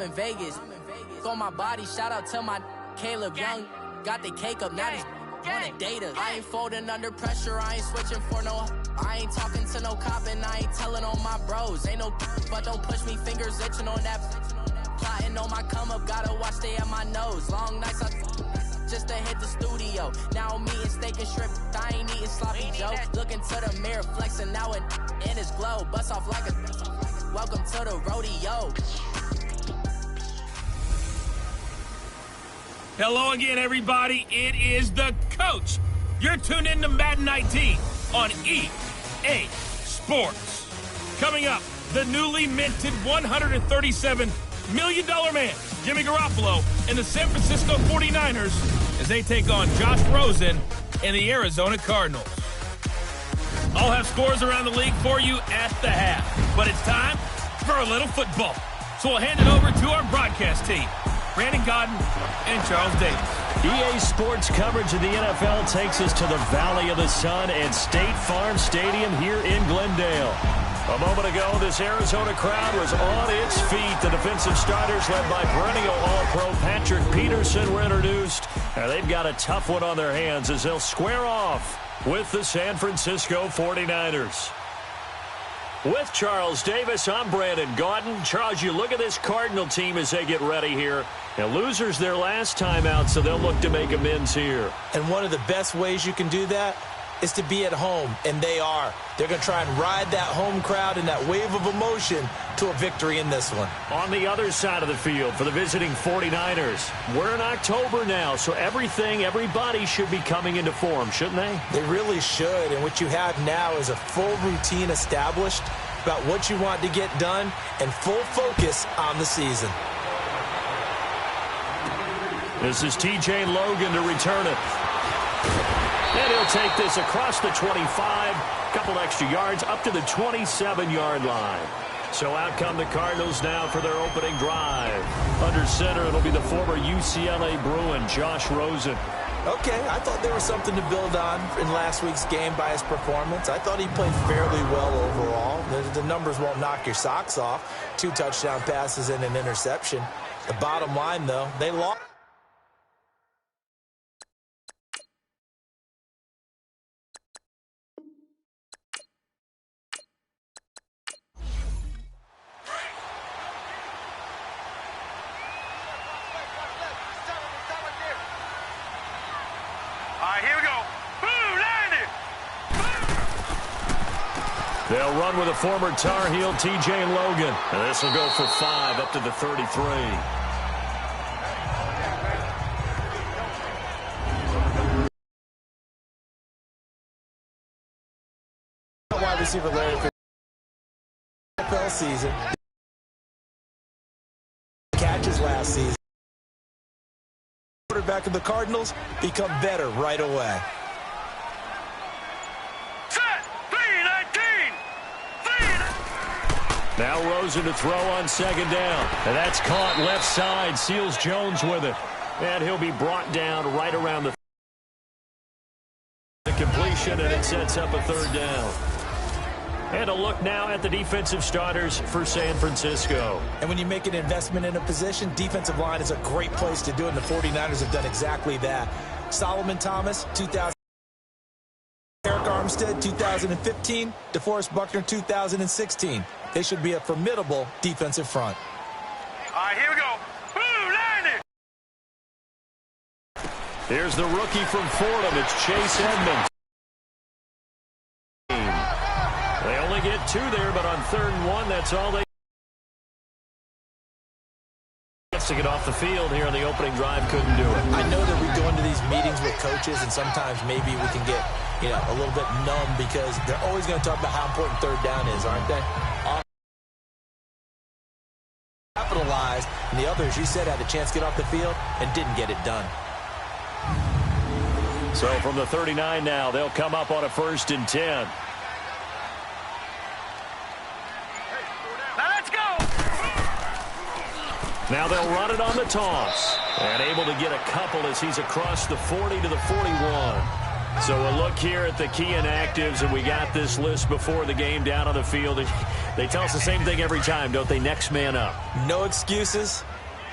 in Vegas. On my body, shout out to my Caleb Young. Got the cake up, now these wanna date us. I ain't folding under pressure, I ain't switching for no. I ain't talking to no cop and I ain't telling on my bros. Ain't no but don't push me, fingers itching on that. Plotting on my come up, gotta watch stay at my nose. Long nights just to hit the studio. Now I'm eating steak and shrimp, I ain't eating sloppy Joe. Looking to the mirror, flexing now in his glow. Bust off like a welcome to the rodeo. Hello again, everybody. It is the coach. You're tuned in to Madden 19 on EA Sports. Coming up, the newly minted $137 million man, Jimmy Garoppolo, and the San Francisco 49ers as they take on Josh Rosen and the Arizona Cardinals. I'll have scores around the league for you at the half, but it's time for a little football. So we'll hand it over to our broadcast team, Brandon Godden and Charles Davis. EA Sports coverage of the NFL takes us to the Valley of the Sun and State Farm Stadium here in Glendale. A moment ago, this Arizona crowd was on its feet. The defensive starters, led by perennial All-Pro Patrick Peterson, were introduced. And they've got a tough one on their hands as they'll square off with the San Francisco 49ers. With Charles Davis, I'm Brandon Gaudin. Charles, you look at this Cardinal team as they get ready here. And losers their last time out, so they'll look to make amends here. And one of the best ways you can do that is to be at home, and they are. They're going to try and ride that home crowd and that wave of emotion to a victory in this one. On the other side of the field for the visiting 49ers, we're in October now, so everybody should be coming into form, shouldn't they? They really should, and what you have now is a full routine established about what you want to get done and full focus on the season. This is TJ Logan to return it. And he'll take this across the 25, couple extra yards, up to the 27-yard line. So out come the Cardinals now for their opening drive. Under center, it'll be the former UCLA Bruin, Josh Rosen. Okay, I thought there was something to build on in last week's game by his performance. I thought he played fairly well overall. The numbers won't knock your socks off. 2 touchdown passes and an interception. The bottom line, though, they lost. They'll run with a former Tar Heel, TJ Logan. And this will go for 5 up to the 33. Wide receiver Larry for NFL season. Catches last season. Quarterback of the Cardinals become better right away. Now Rosen to throw on second down. And that's caught left side. Seals Jones with it. And he'll be brought down right around the completion, and it sets up a third down. And a look now at the defensive starters for San Francisco. And when you make an investment in a position, defensive line is a great place to do it, and the 49ers have done exactly that. Solomon Thomas, 2000. Eric Armstead, 2015. DeForest Buckner, 2016. They should be a formidable defensive front. All right, here we go. Here's the rookie from Fordham. It's Chase Edmonds. They only get 2 there, but on 3rd and 1, that's all they gets to get off the field here on the opening drive. Couldn't do it. I know that we go into these meetings with coaches, and sometimes maybe we can get, a little bit numb because they're always going to talk about how important 3rd down is, aren't they? Capitalized, and the others, you said, had a chance to get off the field and didn't get it done. So from the 39 now, they'll come up on a 1st and 10. Now let's go. Now they'll run it on the toss. And able to get a couple as he's across the 40 to the 41. So a look here at the key inactives, and we got this list before the game down on the field. They tell us the same thing every time, don't they? Next man up. No excuses.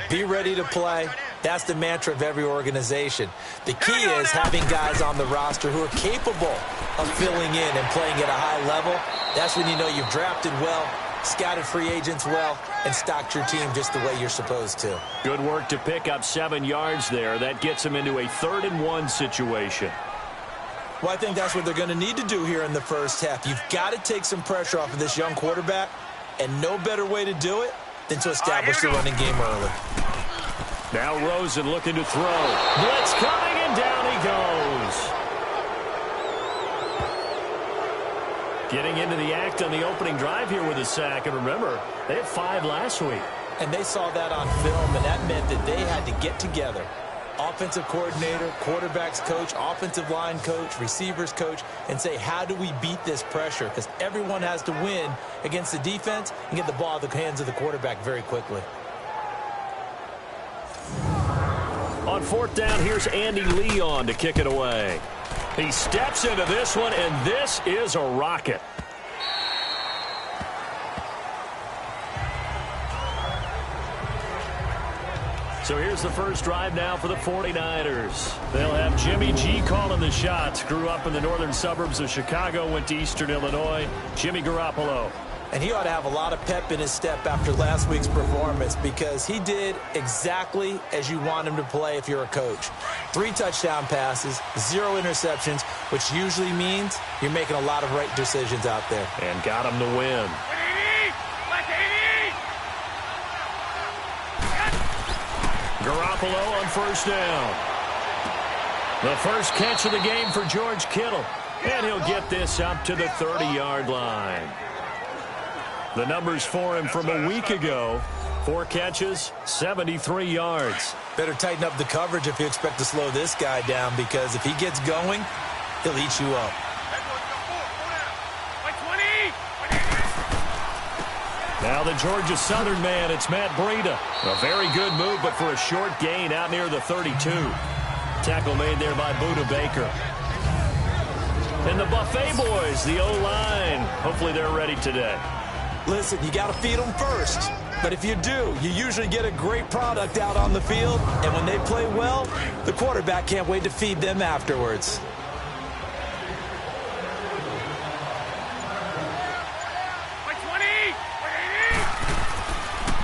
Be ready to play. That's the mantra of every organization. The key is having guys on the roster who are capable of filling in and playing at a high level. That's when you know you've drafted well, scouted free agents well, and stocked your team just the way you're supposed to. Good work to pick up 7 yards there. That gets them into a 3rd-and-1 situation. Well, I think that's what they're going to need to do here in the first half. You've got to take some pressure off of this young quarterback, and no better way to do it than to establish the running game early. Now Rosen looking to throw. Blitz coming, and down he goes. Getting into the act on the opening drive here with a sack. And remember, they had 5 last week. And they saw that on film, and that meant that they had to get together. Offensive coordinator, quarterbacks coach, offensive line coach, receivers coach, and say, how do we beat this pressure? Because everyone has to win against the defense and get the ball out of the hands of the quarterback very quickly. On 4th down, here's Andy Leon to kick it away. He steps into this one, and this is a rocket. So here's the first drive now for the 49ers. They'll have Jimmy G calling the shots. Grew up in the northern suburbs of Chicago, went to Eastern Illinois. Jimmy Garoppolo. And he ought to have a lot of pep in his step after last week's performance, because he did exactly as you want him to play if you're a coach. 3 touchdown passes, 0 interceptions, which usually means you're making a lot of right decisions out there. And got him to win. Garoppolo on 1st down. The first catch of the game for George Kittle. And he'll get this up to the 30-yard line. The numbers for him from a week ago: 4 catches, 73 yards. Better tighten up the coverage if you expect to slow this guy down, because if he gets going, he'll eat you up. Now the Georgia Southern man, it's Matt Breida. A very good move, but for a short gain out near the 32. Tackle made there by Buda Baker. And the Buffet boys, the O-line. Hopefully they're ready today. Listen, you got to feed them first. But if you do, you usually get a great product out on the field. And when they play well, the quarterback can't wait to feed them afterwards.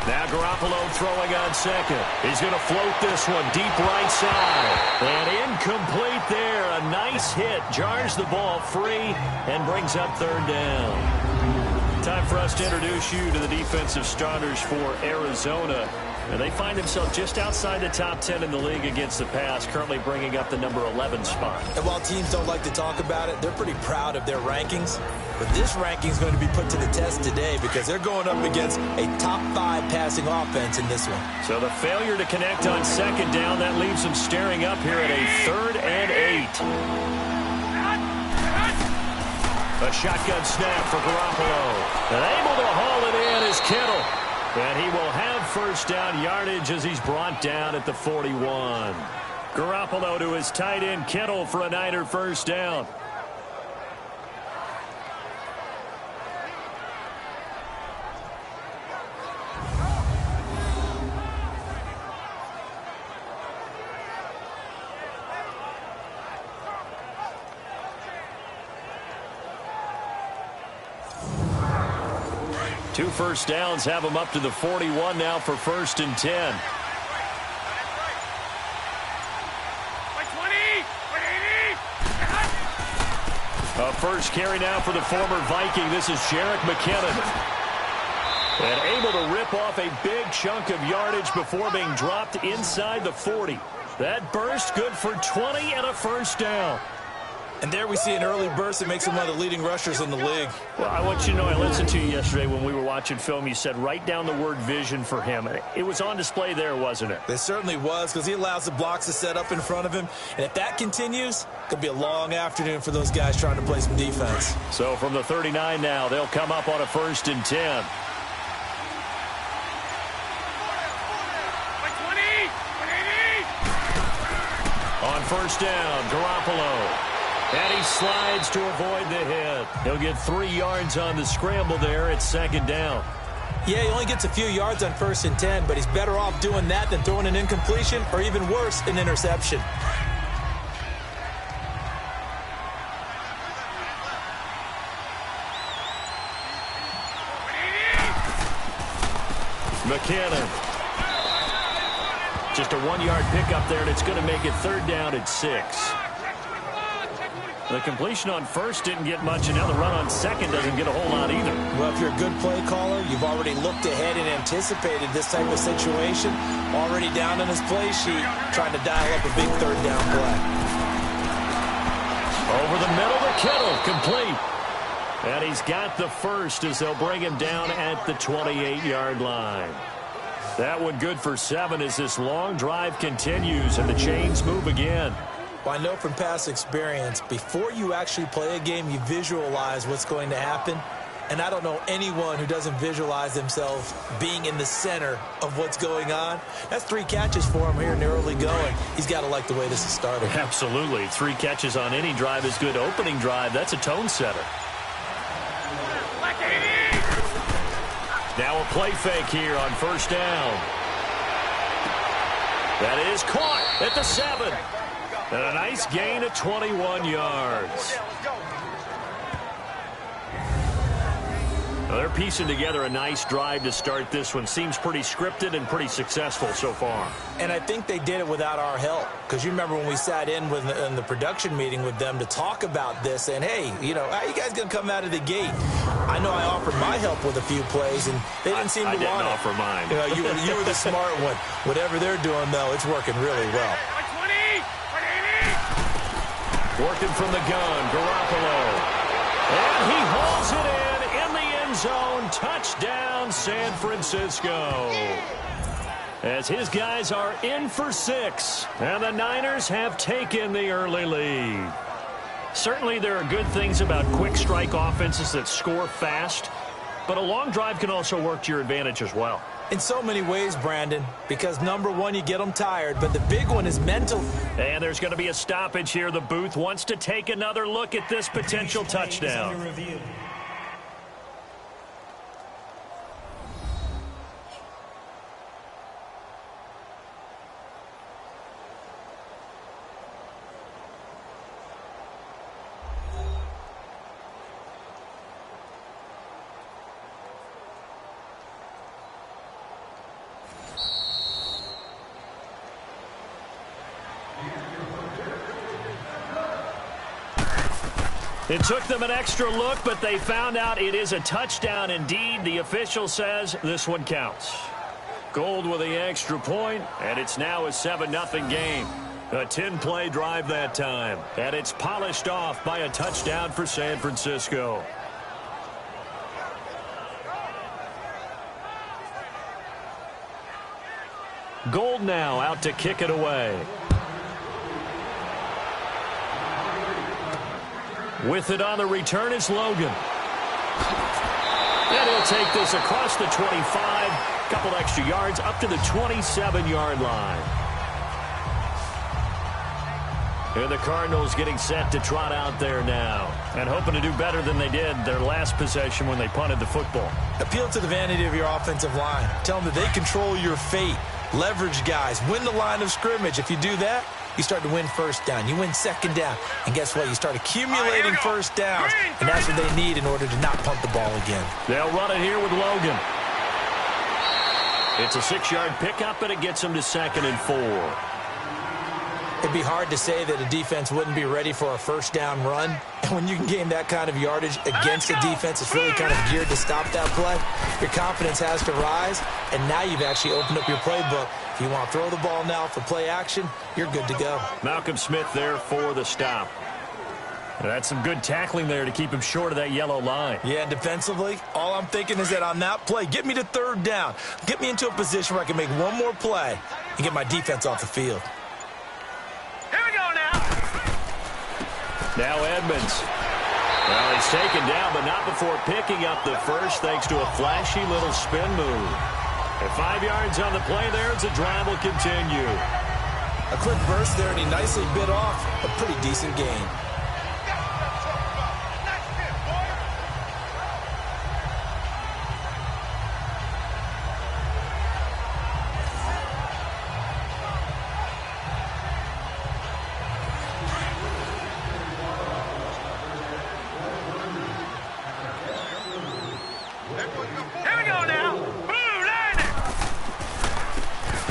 Now Garoppolo throwing on 2nd. He's going to float this one deep right side. And incomplete there. A nice hit. Jars the ball free and brings up 3rd down. Time for us to introduce you to the defensive starters for Arizona. And they find themselves just outside the top 10 in the league against the pass, currently bringing up the number 11 spot. And while teams don't like to talk about it, they're pretty proud of their rankings. But this ranking is going to be put to the test today, because they're going up against a top 5 passing offense in this one. So the failure to connect on 2nd down, that leaves them staring up here at a 3rd and 8. A shotgun snap for Garoppolo. And able to haul it in is Kittle. And he will have 1st down yardage as he's brought down at the 41. Garoppolo to his tight end Kittle for a Niner 1st down. Two 1st downs have him up to the 41 now for 1st and 10. A first carry now for the former Viking. This is Jerick McKinnon. And able to rip off a big chunk of yardage before being dropped inside the 40. That burst good for 20 and a 1st down. And there we see an early burst that makes him one of the leading rushers in the league. Well, I want you to know, I listened to you yesterday when we were watching film. You said write down the word vision for him. It was on display there, wasn't it? It certainly was, because he allows the blocks to set up in front of him. And if that continues, it could be a long afternoon for those guys trying to play some defense. So from the 39 now, they'll come up on a 1st and 10. On 1st down, Garoppolo. And he slides to avoid the hit. He'll get 3 yards on the scramble there at 2nd down. Yeah, he only gets a few yards on 1st and 10, but he's better off doing that than throwing an incompletion or even worse, an interception. McKinnon. Just a 1-yard pickup there, and it's going to make it 3rd down at 6. The completion on 1st didn't get much, and now the run on 2nd doesn't get a whole lot either. Well, if you're a good play caller, you've already looked ahead and anticipated this type of situation. Already down on his play sheet, trying to dial up a big 3rd down play. Over the middle to Kittle, complete. And he's got the 1st as they'll bring him down at the 28-yard line. That one good for 7 as this long drive continues and the chains move again. Well, I know from past experience, before you actually play a game, you visualize what's going to happen. And I don't know anyone who doesn't visualize themselves being in the center of what's going on. That's 3 catches for him here in the early going. He's got to like the way this is started. Absolutely. 3 catches on any drive is good. Opening drive, that's a tone setter. Now a play fake here on 1st down. That is caught at the 7. And a nice gain of 21 yards. Well, they're piecing together a nice drive to start this one. Seems pretty scripted and pretty successful so far. And I think they did it without our help. Because you remember when we sat in the production meeting with them to talk about this, and hey, you know, how you guys going to come out of the gate? I know I offered my help with a few plays, and they didn't seem to want it. I didn't offer mine. You know, you were the smart one. Whatever they're doing, though, it's working really well. Working from the gun, Garoppolo. And he hauls it in the end zone. Touchdown, San Francisco. As his guys are in for 6. And the Niners have taken the early lead. Certainly there are good things about quick strike offenses that score fast. But a long drive can also work to your advantage as well. In so many ways, Brandon, because number one, you get them tired, but the big one is mental. And there's going to be a stoppage here. The booth wants to take another look at this potential touchdown. It took them an extra look, but they found out it is a touchdown indeed. The official says this one counts. Gold with the extra point, and it's now a 7-0 game. A 10-play drive that time, and it's polished off by a touchdown for San Francisco. Gold now out to kick it away. With it on the return, it's Logan. And he'll take this across the 25, a couple extra yards up to the 27-yard line. And the Cardinals getting set to trot out there now and hoping to do better than they did their last possession when they punted the football. Appeal to the vanity of your offensive line. Tell them that they control your fate. Leverage guys. Win the line of scrimmage. If you do that, you start to win 1st down. You win 2nd down. And guess what? You start accumulating 1st downs. And that's what they need in order to not punt the ball again. They'll run it here with Logan. It's a 6-yard pickup, and it gets them to 2nd and 4. It'd be hard to say that a defense wouldn't be ready for a 1st down run. And when you can gain that kind of yardage against a defense that's really kind of geared to stop that play, your confidence has to rise, and now you've actually opened up your playbook. If you want to throw the ball now for play action, you're good to go. Malcolm Smith there for the stop. That's some good tackling there to keep him short of that yellow line. Yeah, and defensively, all I'm thinking is that on that play, get me to 3rd down. Get me into a position where I can make one more play and get my defense off the field. Now Edmonds. Well, he's taken down, but not before picking up the 1st thanks to a flashy little spin move. At 5 yards on the play there, as the drive will continue. A quick burst there, and he nicely bit off a pretty decent gain.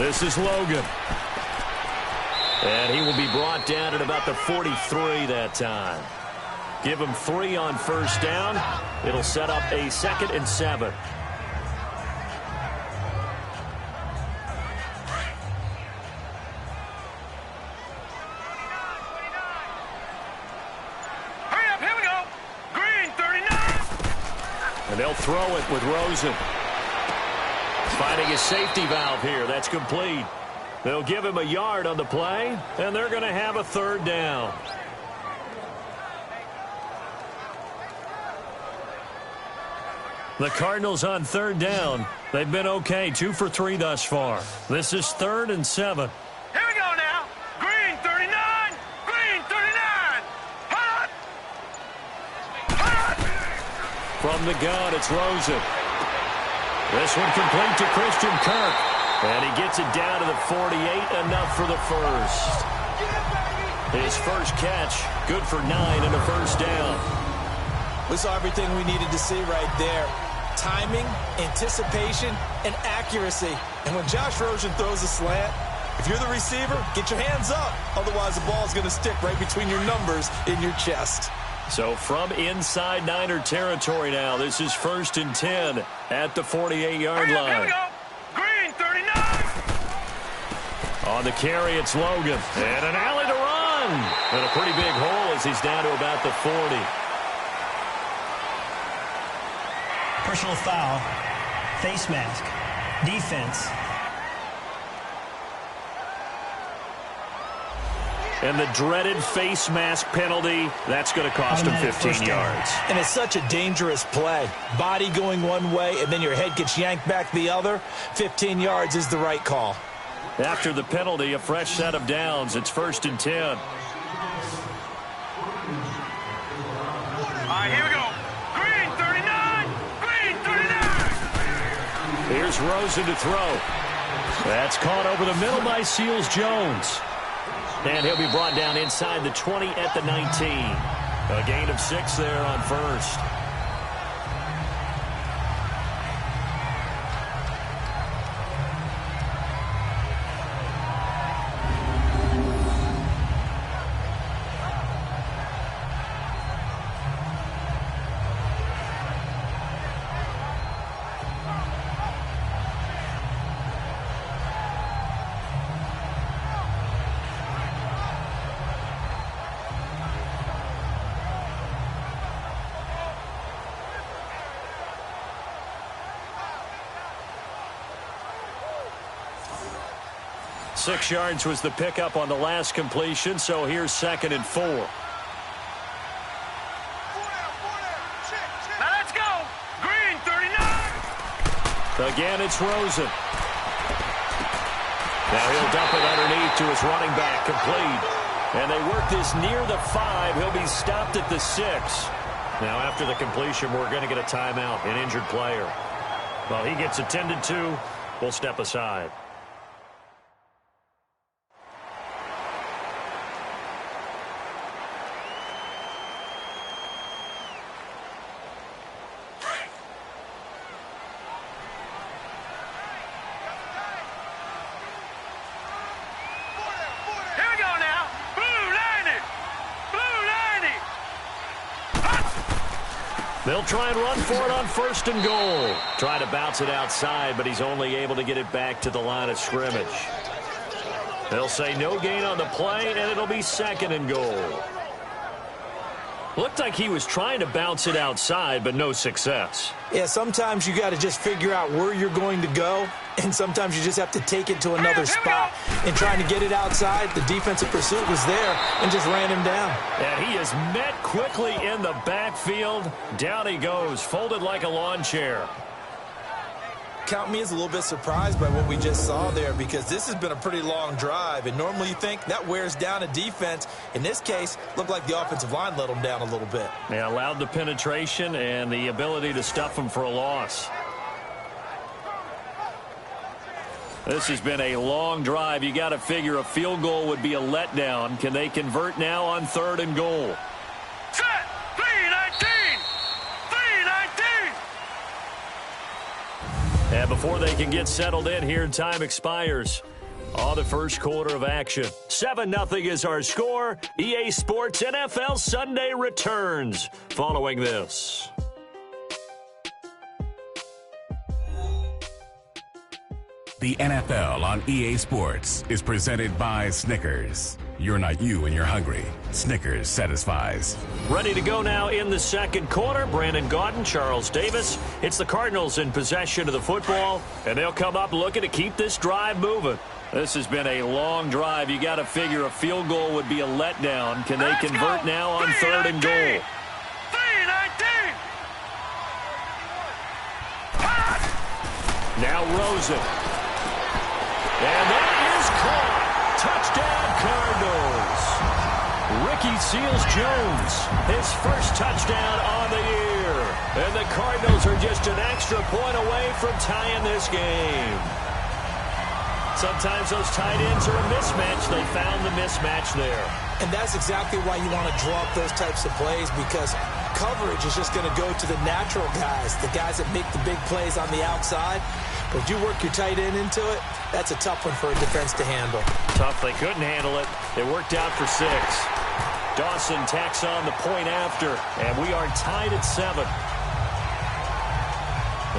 This is Logan. And he will be brought down at about the 43 that time. Give him 3 on first down. It'll set up a 2nd and 7. And they'll throw it with Rosen. Finding his safety valve here. That's complete. They'll give him a yard on the play, and they're going to have a 3rd down. The Cardinals on 3rd down. They've been okay, 2 for 3 thus far. This is 3rd and 7. Here we go now. Green 39. Green 39. Hot. Hot. From the gun, it's Rosen. This one complete to Christian Kirk. And he gets it down to the 48, enough for the first. His first catch, good for 9 and a first down. We saw everything we needed to see right there. Timing, anticipation, and accuracy. And when Josh Rosen throws a slant, if you're the receiver, get your hands up. Otherwise, the ball's going to stick right between your numbers in your chest. So from inside Niner territory now, this is 1st and 10 at the 48-yard line. Here we go. Green 39. On the carry, it's Logan. And an alley to run. And a pretty big hole as he's down to about the 40. Personal foul, face mask, defense. And the dreaded face mask penalty, that's going to cost him 15 yards. And it's such a dangerous play. Body going one way, and then your head gets yanked back the other. 15 yards is the right call. After the penalty, a fresh set of downs. It's 1st and 10. All right, here we go. Green 39. Green 39. Here's Rosen to throw. That's caught over the middle by Seals-Jones. And he'll be brought down inside the 20 at the 19. A gain of 6 there on first. Six yards was the pickup on the last completion, so here's 2nd and 4. Now let's go. Green 39. Again, it's Rosen. Now he'll dump it underneath to his running back, complete. And they work this near the 5. He'll be stopped at the 6. Now after the completion, we're going to get a timeout, an injured player. Well, he gets attended to. We'll step aside. They'll try and run for it on 1st and goal. Try to bounce it outside, but he's only able to get it back to the line of scrimmage. They'll say no gain on the play, and it'll be 2nd and goal. Looked like he was trying to bounce it outside, but no success. Yeah, sometimes you got to just figure out where you're going to go, and sometimes you just have to take it to another spot. And trying to get it outside, the defensive pursuit was there and just ran him down. And he is met quickly in the backfield. Down he goes, folded like a lawn chair. Count me as a little bit surprised by what we just saw there, because this has been a pretty long drive, and normally you think that wears down a defense. In this case, looked like the offensive line let them down a little bit. They allowed the penetration and the ability to stuff them for a loss. This has been a long drive. You got to figure a field goal would be a letdown. Can they convert now on 3rd and goal? Set. 3-19. 3-19. And before they can get settled in here, time expires on the first quarter of action. 7-0 is our score. EA Sports NFL Sunday returns following this. The NFL on EA Sports is presented by Snickers. You're not you when you're hungry. Snickers satisfies. Ready to go now in the second quarter. Brandon Gaudin, Charles Davis. It's the Cardinals in possession of the football, and they'll come up looking to keep this drive moving. This has been a long drive. You got to figure a field goal would be a letdown. Can they convert now on 3rd and goal? 3-19. Now Rosen. And that is caught. Touchdown, Cardinals. Ricky Seals-Jones, his first touchdown on the year. And the Cardinals are just an extra point away from tying this game. Sometimes those tight ends are a mismatch. They found the mismatch there. And that's exactly why you want to draw up those types of plays, because coverage is just going to go to the natural guys, the guys that make the big plays on the outside. But you work your tight end into it, that's a tough one for a defense to handle. Tough. They couldn't handle it. It worked out for 6. Dawson tacks on the point after, and we are tied at 7.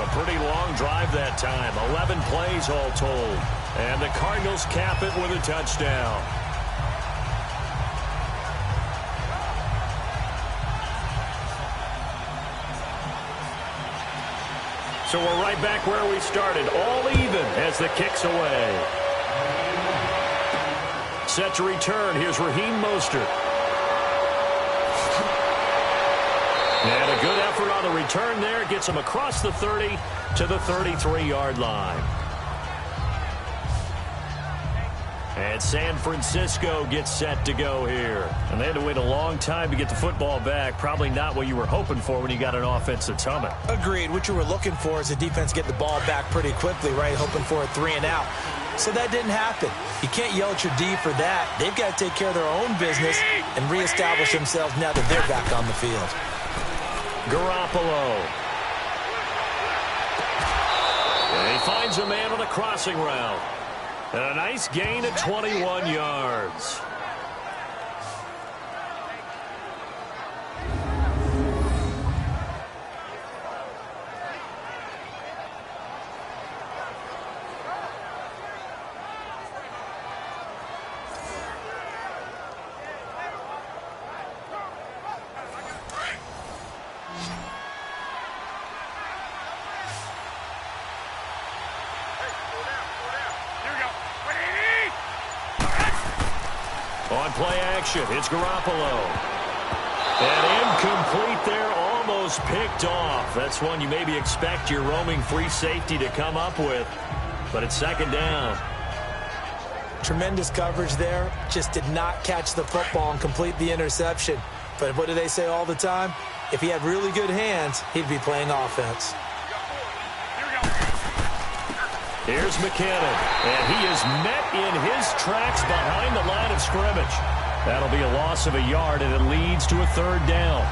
A pretty long drive that time. 11 plays all told. And the Cardinals cap it with a touchdown. So we're right back where we started, all even as the kick's away. Set to return, here's Raheem Mostert. And a good effort on the return there. Gets him across the 30 to the 33-yard line. And San Francisco gets set to go here. And they had to wait a long time to get the football back. Probably not what you were hoping for when you got an offense that's humming. Agreed. What you were looking for is a defense get the ball back pretty quickly, right? Hoping for a 3-and-out. So that didn't happen. You can't yell at your D for that. They've got to take care of their own business and reestablish themselves now that they're back on the field. Garoppolo. And he finds a man on a crossing route. And a nice gain of 21 yards. On play action, it's Garoppolo. And incomplete there, almost picked off. That's one you maybe expect your roaming free safety to come up with. But it's 2nd down. Tremendous coverage there. Just did not catch the football and complete the interception. But what do they say all the time? If he had really good hands, he'd be playing offense. Here's McKinnon, and he is met in his tracks behind the line of scrimmage. That'll be a loss of a yard, and it leads to a 3rd down.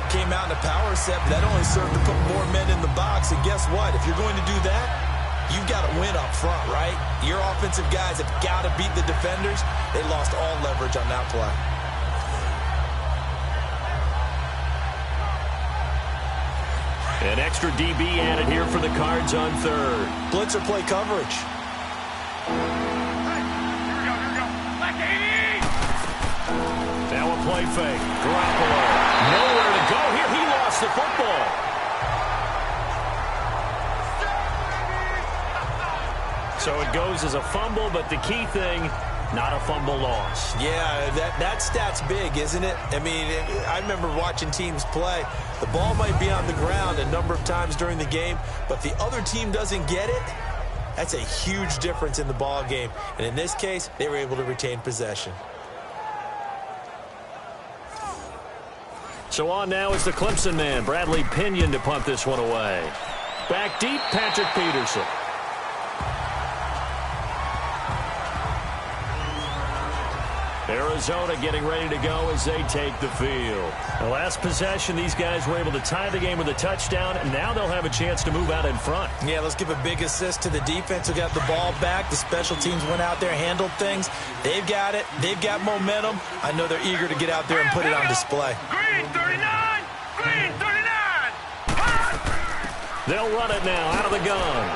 Came out in a power set, but that only served to put more men in the box. And guess what? If you're going to do that, you've got to win up front, right? Your offensive guys have got to beat the defenders. They lost all leverage on that play. An extra DB added here for the Cards on 3rd. Blitzer play coverage. Now a play fake. Garoppolo. Nowhere to go here. He lost the football. So it goes as a fumble, but the key thing, not a fumble loss. Yeah, that stat's big, isn't it? I mean, I remember watching teams play. The ball might be on the ground a number of times during the game, but the other team doesn't get it. That's a huge difference in the ball game. And in this case, they were able to retain possession. So on now is the Clemson man, Bradley Pinion, to punt this one away. Back deep, Patrick Peterson. Arizona getting ready to go as they take the field. The last possession, these guys were able to tie the game with a touchdown, and now they'll have a chance to move out in front. Yeah, let's give a big assist to the defense who got the ball back. The special teams went out there, handled things. They've got it. They've got momentum. I know they're eager to get out there and put it on display. Green 39! Green 39! They'll run it now out of the gun.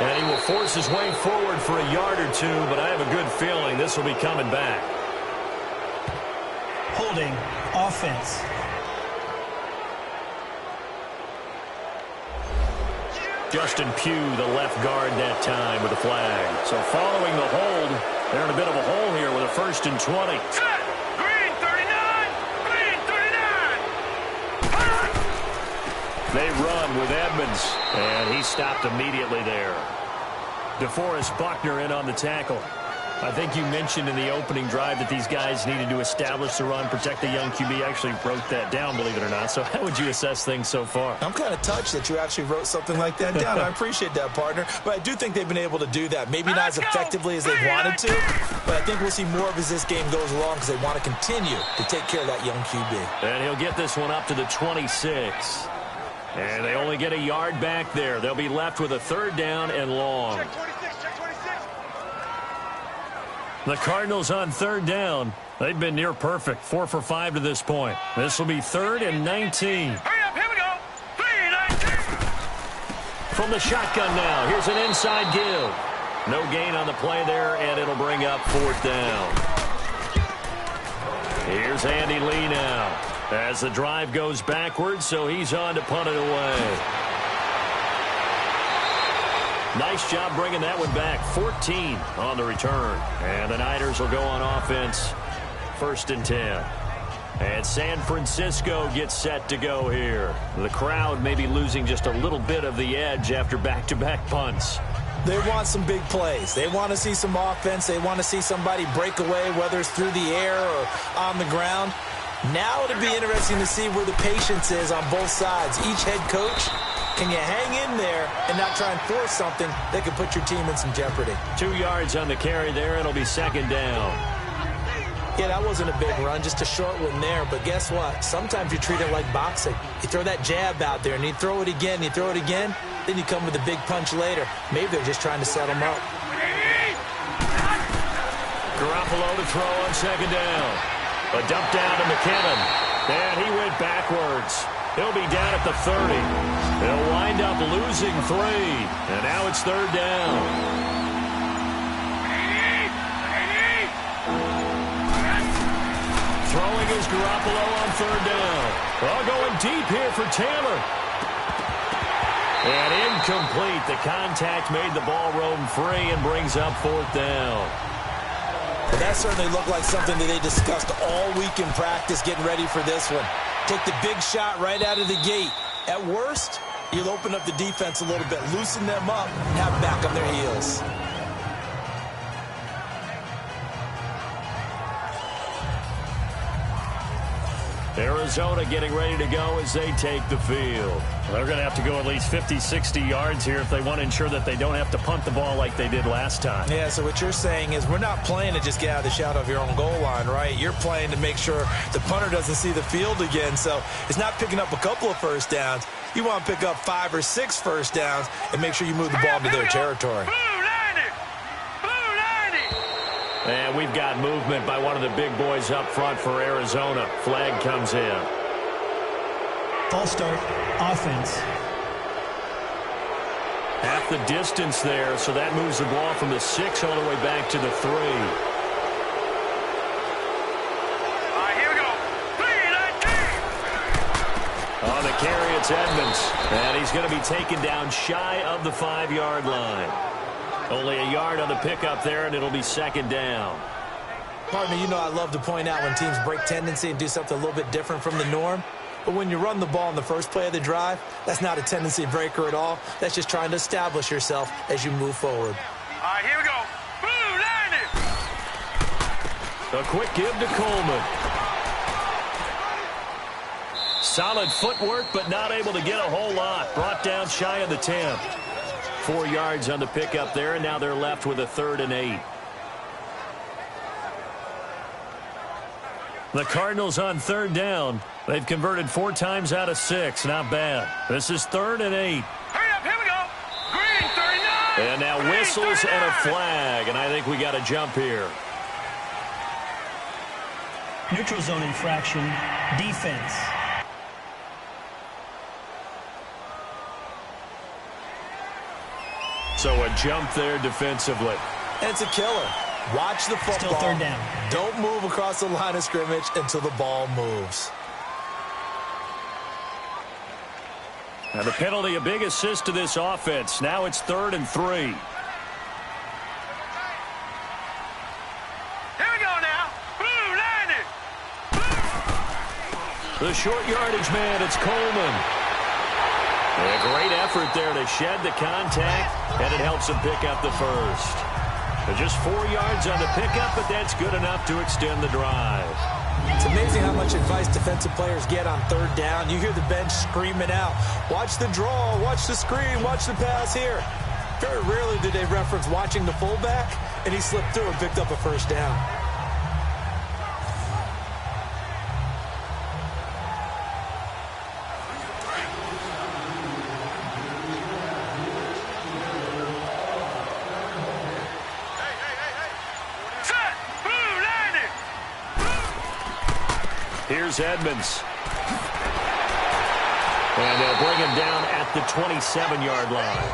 And he will force his way forward for a yard or two, but I have a good feeling this will be coming back. Holding offense. Justin Pugh, the left guard that time with the flag. So following the hold, they're in a bit of a hole here with a 1st and 20. Set! Green 39! Green 39! They run with Edmonds, and he stopped immediately there. DeForest Buckner in on the tackle. I think you mentioned in the opening drive that these guys needed to establish the run, protect the young QB. I actually wrote that down, believe it or not. So how would you assess things so far? I'm kind of touched that you actually wrote something like that down. I appreciate that, partner. But I do think they've been able to do that. Maybe not as effectively as they wanted to, but I think we'll see more of as this game goes along because they want to continue to take care of that young QB. And he'll get this one up to the 26. And they only get a yard back there. They'll be left with a 3rd down and long. Check 26, check 26. The Cardinals on 3rd down. They've been near perfect, 4 for 5 to this point. This will be 3rd and 19. Hurry up, here we go. 3-19. From the shotgun now, here's an inside give. No gain on the play there, and it'll bring up 4th down. Here's Andy Lee now as the drive goes backwards, so he's on to punt it away. Nice job bringing that one back. 14 on the return. And the Niners will go on offense. 1st and 10. And San Francisco gets set to go here. The crowd may be losing just a little bit of the edge after back-to-back punts. They want some big plays. They want to see some offense. They want to see somebody break away, whether it's through the air or on the ground. Now it'll be interesting to see where the patience is on both sides. Each head coach, can you hang in there and not try and force something that could put your team in some jeopardy? 2 yards on the carry there. It'll be 2nd down. Yeah, that wasn't a big run, just a short one there. But guess what? Sometimes you treat it like boxing. You throw that jab out there, and you throw it again, then you come with a big punch later. Maybe they're just trying to set them up. Garoppolo to throw on 2nd down. A dump down to McKinnon. And he went backwards. He'll be down at the 30. They'll wind up losing 3. And now it's 3rd down. Throwing is Garoppolo on 3rd down. Well, going deep here for Taylor. And incomplete. The contact made the ball roam free and brings up 4th down. Well, that certainly looked like something that they discussed all week in practice getting ready for this one. Take the big shot right out of the gate. At worst, you'll open up the defense a little bit, loosen them up, and have them back on their heels. Arizona getting ready to go as they take the field. They're going to have to go at least 50, 60 yards here if they want to ensure that they don't have to punt the ball like they did last time. Yeah, so what you're saying is we're not playing to just get out of the shadow of your own goal line, right? You're playing to make sure the punter doesn't see the field again. So it's not picking up a couple of 1st downs. You want to pick up 5 or 6 1st downs and make sure you move the ball into their territory. And we've got movement by one of the big boys up front for Arizona. Flag comes in. False start, offense. Half the distance there, so that moves the ball from the 6 all the way back to the 3. All right, here we go. 3-19. On the carry, it's Edmonds. And he's going to be taken down shy of the 5-yard line. Only a yard on the pickup there, and it'll be 2nd down. Partner, you know I love to point out when teams break tendency and do something a little bit different from the norm. But when you run the ball in the first play of the drive, that's not a tendency breaker at all. That's just trying to establish yourself as you move forward. All right, here we go. Blue 90. A quick give to Coleman. Solid footwork, but not able to get a whole lot. Brought down shy of the 10. 4 yards on the pickup there, and now they're left with a 3rd and 8. The Cardinals on third down. They've converted 4 times out of 6. Not bad. This is 3rd and 8. Hurry up, here we go. Green 39. And now Green whistles 39. and a flag, and I think we got a jump here. Neutral zone infraction. Defense. So a jump there defensively. And it's a killer. Watch the football. Still 3rd down. Don't move across the line of scrimmage until the ball moves. And the penalty, a big assist to this offense. Now it's 3rd and 3. Here we go now. Blue, landed. The short yardage man, it's Coleman. And a great effort there to shed the contact, and it helps him pick up the first. But just 4 yards on the pickup, but that's good enough to extend the drive. It's amazing how much advice defensive players get on 3rd down. You hear the bench screaming out, watch the draw, watch the screen, watch the pass here. Very rarely do they reference watching the fullback, and he slipped through and picked up a 1st down. Set. Blue, landed. Here's Edmonds. And they'll bring him down at the 27-yard line.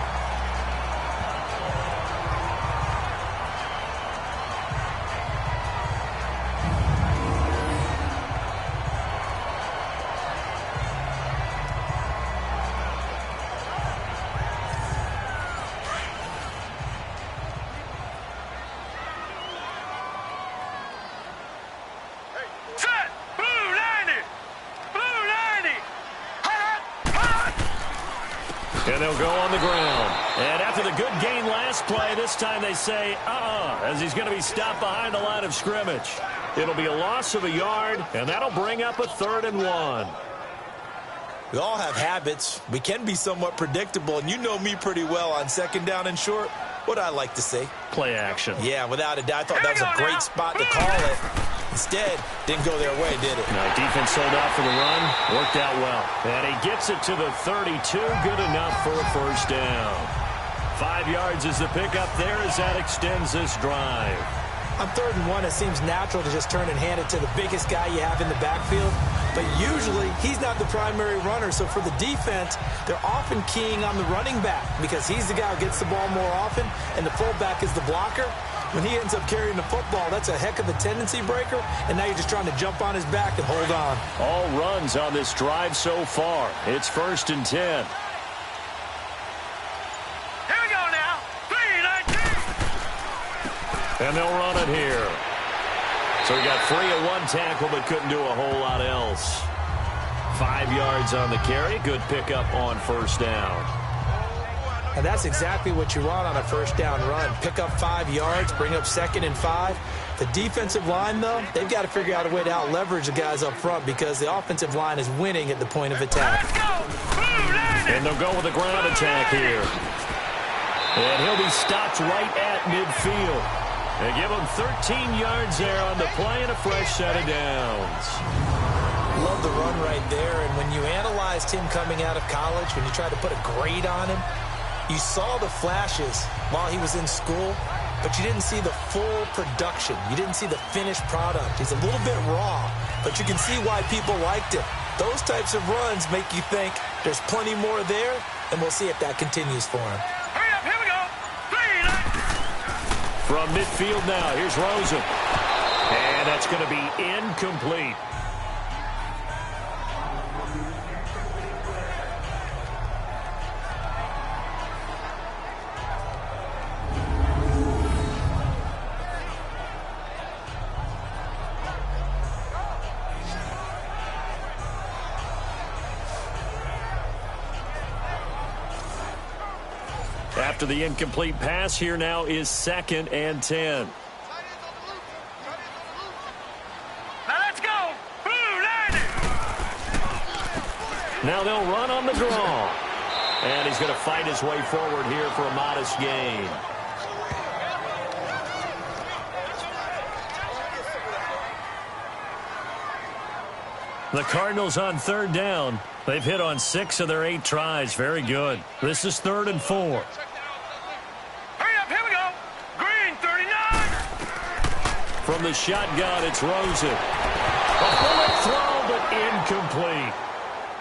Set. Blue, landed. Blue, landed. Hot. And they'll go on the ground. And after the good gain last play, this time they say, as he's going to be stopped behind the line of scrimmage. It'll be a loss of a yard, and that'll bring up a 3rd and 1. We all have habits. We can be somewhat predictable, and you know me pretty well on 2nd down and short. What I like to say. Play action. Yeah, without a doubt, I thought that was a great spot to call it. Instead, didn't go their way, did it? No, defense sold out for the run. Worked out well. And he gets it to the 32. Good enough for a 1st down. 5 yards is the pickup there as that extends this drive. On 3rd and 1, it seems natural to just turn and hand it to the biggest guy you have in the backfield. But usually, he's not the primary runner. So for the defense, they're often keying on the running back because he's the guy who gets the ball more often, and the fullback is the blocker. When he ends up carrying the football, that's a heck of a tendency breaker, and now you're just trying to jump on his back and hold on. All runs on this drive so far. It's 1st and 10. Here we go now. 3-19. And they'll run it here. So he got free of 1 tackle, but couldn't do a whole lot else. 5 yards on the carry. Good pickup on 1st down. And that's exactly what you want on a 1st down run. Pick up 5 yards, bring up 2nd and 5. The defensive line, though, they've got to figure out a way to out-leverage the guys up front because the offensive line is winning at the point of attack. Let's go. Blue, landed. And they'll go with a ground attack here. And he'll be stopped right at midfield. They give him 13 yards there on the play and a fresh set of downs. Love the run right there. And when you analyzed him coming out of college, when you tried to put a grade on him, you saw the flashes while he was in school, but you didn't see the full production. You didn't see the finished product. He's a little bit raw, but you can see why people liked him. Those types of runs make you think there's plenty more there, and we'll see if that continues for him. Hurry up, here we go. 3-19. From midfield now, here's Rosen. And that's going to be incomplete. After the incomplete pass, here now is 2nd and 10. Now let's go. Blue, landed. Now they'll run on the draw. And he's going to fight his way forward here for a modest gain. The Cardinals on third down. They've hit on 6 of their 8 tries. Very good. This is 3rd and 4. Hurry up, here we go. Green 39. From the shotgun, it's Rosen. A bullet throw, but incomplete.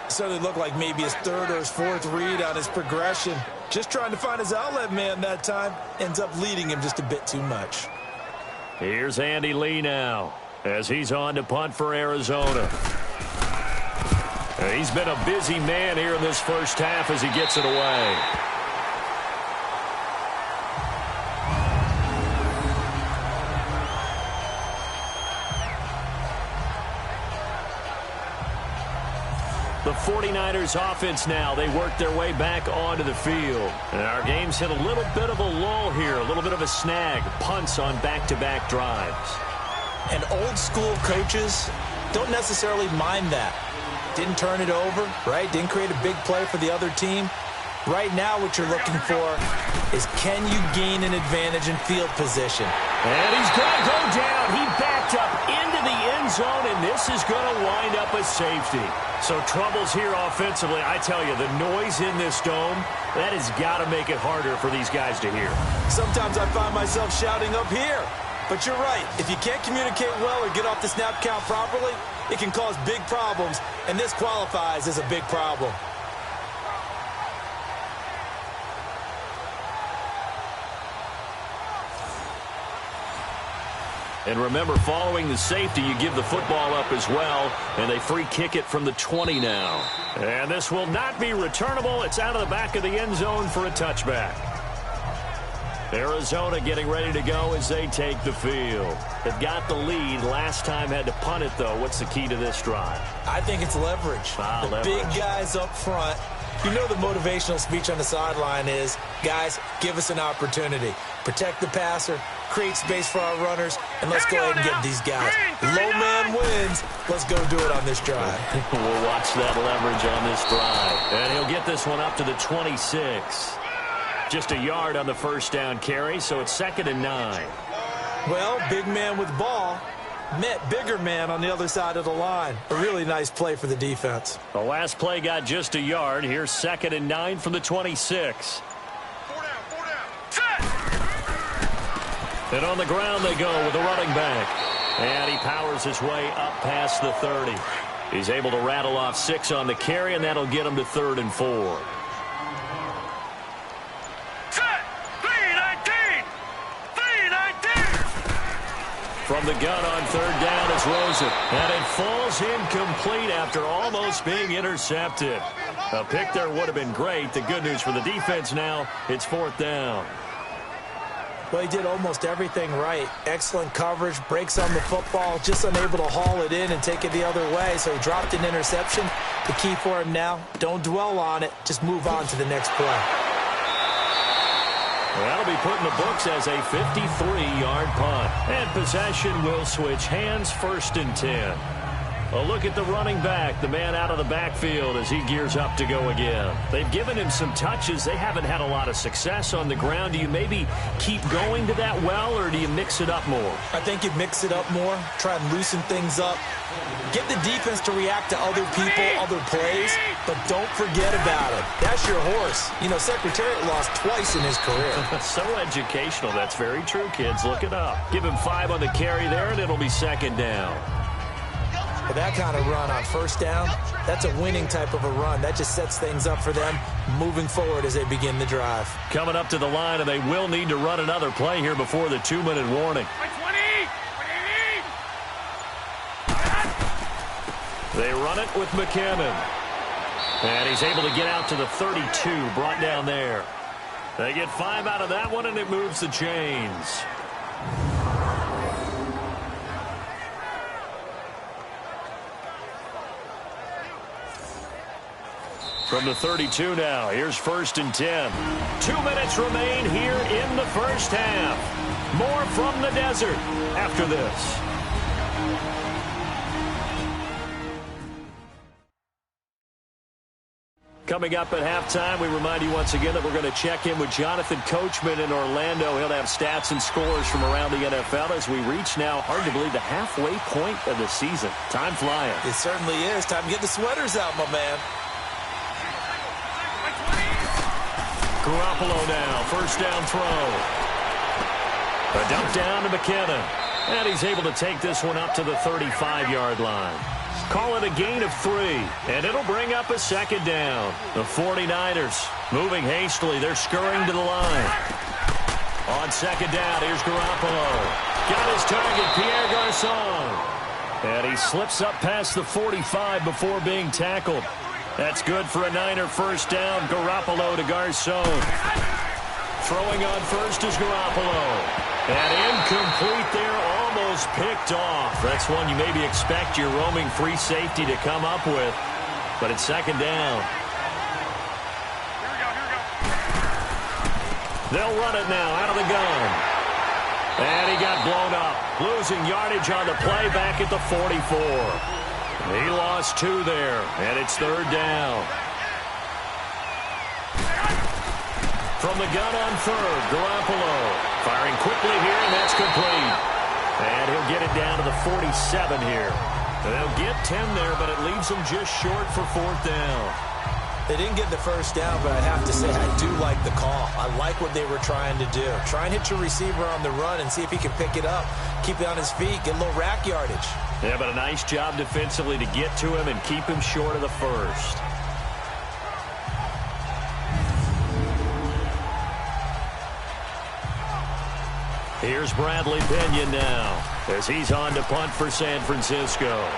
Certainly looked like maybe his 3rd or his 4th read on his progression. Just trying to find his outlet man that time. Ends up leading him just a bit too much. Here's Andy Lee now as he's on to punt for Arizona. He's been a busy man here in this first half as he gets it away. The 49ers offense now, they work their way back onto the field. And our game's hit a little bit of a lull here, a little bit of a snag. Punts on back-to-back drives. And old school coaches don't necessarily mind that. Didn't turn it over, right? Didn't create a big play for the other team. Right now what you're looking for is can you gain an advantage in field position? And he's going to go down. He backed up into the end zone, and this is going to wind up a safety. So troubles here offensively. I tell you, the noise in this dome, that has got to make it harder for these guys to hear. Sometimes I find myself shouting up here. But you're right. If you can't communicate well or get off the snap count properly, it can cause big problems, and this qualifies as a big problem. And remember, following the safety, you give the football up as well, and they free kick it from the 20 now. And this will not be returnable. It's out of the back of the end zone for a touchback. Arizona getting ready to go as they take the field. They've got the lead. Last time had to punt it, though. What's the key to this drive? I think it's leverage. The big guys up front. You know the motivational speech on the sideline is, guys, give us an opportunity. Protect the passer, create space for our runners, and let's go ahead and get these guys. Low man wins. Let's go do it on this drive. We'll watch that leverage on this drive. And he'll get this one up to the 26. Just a yard on the first down carry, so it's 2nd and 9. Well, big man with ball met bigger man on the other side of the line. A really nice play for the defense. The last play got just a yard. Here's 2nd and 9 from the 26. 4 down. Set. And on the ground they go with the running back. And he powers his way up past the 30. He's able to rattle off 6 on the carry, and that'll get him to 3rd and 4. From the gun on 3rd down is Rosen. And it falls incomplete after almost being intercepted. A pick there would have been great. The good news for the defense now, it's 4th down. Well, he did almost everything right. Excellent coverage, breaks on the football, just unable to haul it in and take it the other way. So he dropped an interception. The key for him now, don't dwell on it. Just move on to the next play. That'll be put in the books as a 53-yard punt. And possession will switch hands, 1st and 10. A look at the running back, the man out of the backfield as he gears up to go again. They've given him some touches. They haven't had a lot of success on the ground. Do you maybe keep going to that well, or do you mix it up more? I think you mix it up more, try and loosen things up. Get the defense to react to other people, other plays, but don't forget about it. That's your horse. You know, Secretariat lost twice in his career. So educational. That's very true, kids. Look it up. Give him 5 on the carry there, and it'll be 2nd down. But that kind of run on 1st down, that's a winning type of a run. That just sets things up for them moving forward as they begin the drive. Coming up to the line, and they will need to run another play here before the 2-minute warning. 20. They run it with McKinnon. And he's able to get out to the 32, brought down there. They get 5 out of that one, and it moves the chains. From the 32 now, here's 1st and 10. 2 minutes remain here in the first half. More from the desert after this. Coming up at halftime, we remind you once again that we're going to check in with Jonathan Coachman in Orlando. He'll have stats and scores from around the NFL as we reach now, hard to believe, the halfway point of the season. Time flying. It certainly is. Time to get the sweaters out, my man. Garoppolo now, first down throw. A dump down to McKinnon. And he's able to take this one up to the 35-yard line. Call it a gain of 3, and it'll bring up a second down. The 49ers moving hastily. They're scurrying to the line. On second down, here's Garoppolo. Got his target, Pierre Garçon. And he slips up past the 45 before being tackled. That's good for a Niner first down. Garoppolo to Garçon. Throwing on first is Garoppolo. And incomplete there, almost picked off. That's one you maybe expect your roaming free safety to come up with. But it's second down. They'll run it now out of the gun. And he got blown up. Losing yardage on the play back at the 44. He lost 2 there, and it's third down. From the gun on third, Garoppolo. Firing quickly here, and that's complete. And he'll get it down to the 47 here. They'll get 10 there, but it leaves them just short for fourth down. They didn't get the first down, but I have to say I do like the call. I like what they were trying to do. Try and hit your receiver on the run and see if he can pick it up. Keep it on his feet, get a little rack yardage. Yeah, but a nice job defensively to get to him and keep him short of the first. Here's Bradley Pinion now as he's on to punt for San Francisco.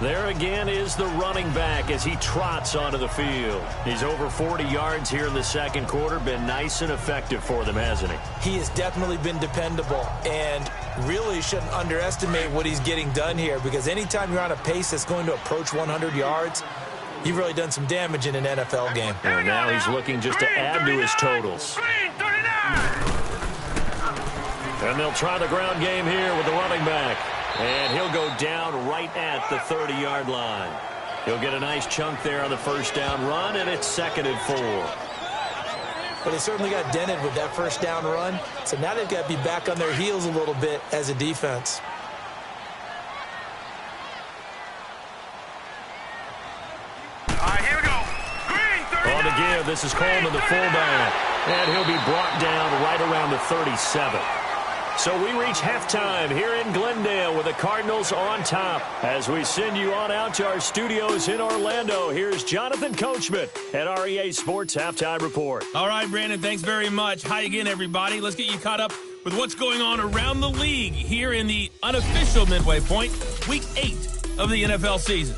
There again is the running back as he trots onto the field. He's over 40 yards here in the second quarter. Been nice and effective for them, hasn't he? He has definitely been dependable and really shouldn't underestimate what he's getting done here, because anytime you're on a pace that's going to approach 100 yards, you've really done some damage in an NFL game. And now he's looking just to add to his totals. And they'll try the ground game here with the running back. And he'll go down right at the 30-yard line. He'll get a nice chunk there on the first down run, and it's 2nd and 4. But they certainly got dented with that first down run. So now they've got to be back on their heels a little bit as a defense. Here we go. Green, On the give, this is Coleman, the fullback. And he'll be brought down right around the 37. So we reach halftime here in Glendale with the Cardinals on top. As we send you on out to our studios in Orlando, here's Jonathan Coachman at REA Sports Halftime Report. All right, Brandon, thanks very much. Hi again, everybody. Let's get you caught up with what's going on around the league here in the unofficial midway point, Week 8 of the NFL season.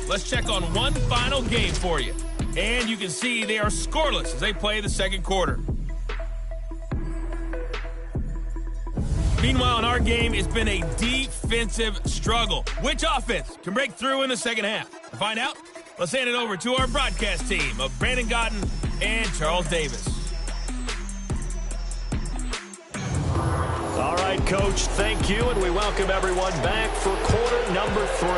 Let's check on one final game for you. And you can see they are scoreless as they play the second quarter. Meanwhile, in our game, it's been a defensive struggle. Which offense can break through in the second half? To find out, let's hand it over to our broadcast team of Brandon Gotten and Charles Davis. All right, Coach, thank you, and we welcome everyone back for quarter number 3.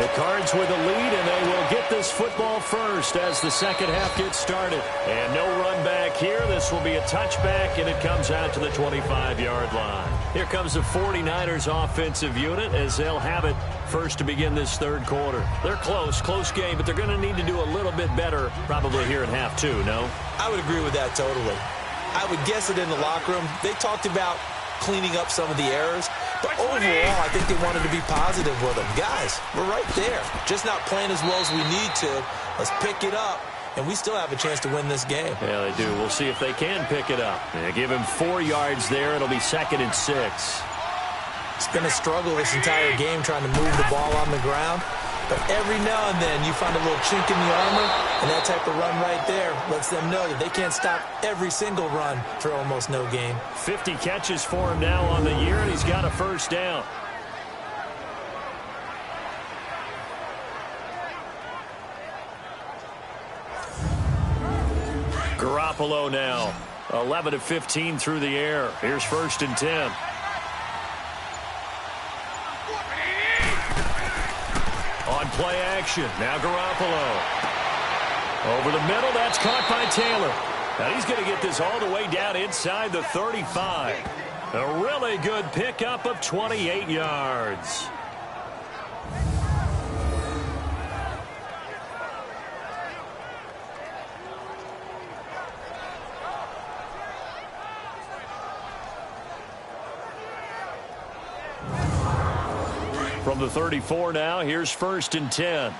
The Cards with a lead, and they will get this football first as the second half gets started. And no run back here. This will be a touchback, and it comes out to the 25-yard line. Here comes the 49ers offensive unit as they'll have it first to begin this third quarter. They're close game, but they're going to need to do a little bit better probably here in half 2, no? I would agree with that totally. I would guess it in the locker room. They talked about cleaning up some of the errors, but overall, I think they wanted to be positive with them. Guys, we're right there. Just not playing as well as we need to. Let's pick it up, and we still have a chance to win this game. Yeah, they do. We'll see if they can pick it up. They give him 4 yards there. It'll be 2nd and 6. It's been a struggle this entire game trying to move the ball on the ground. But every now and then you find a little chink in the armor, and that type of run right there lets them know that they can't stop every single run for almost no gain. 50 catches for him now on the year, and he's got a first down. Garoppolo now, 11 of 15 through the air. Here's 1st and 10. On play action, now Garoppolo. Over the middle, that's caught by Taylor. Now he's going to get this all the way down inside the 35. A really good pickup of 28 yards. From the 34 now, here's 1st and 10.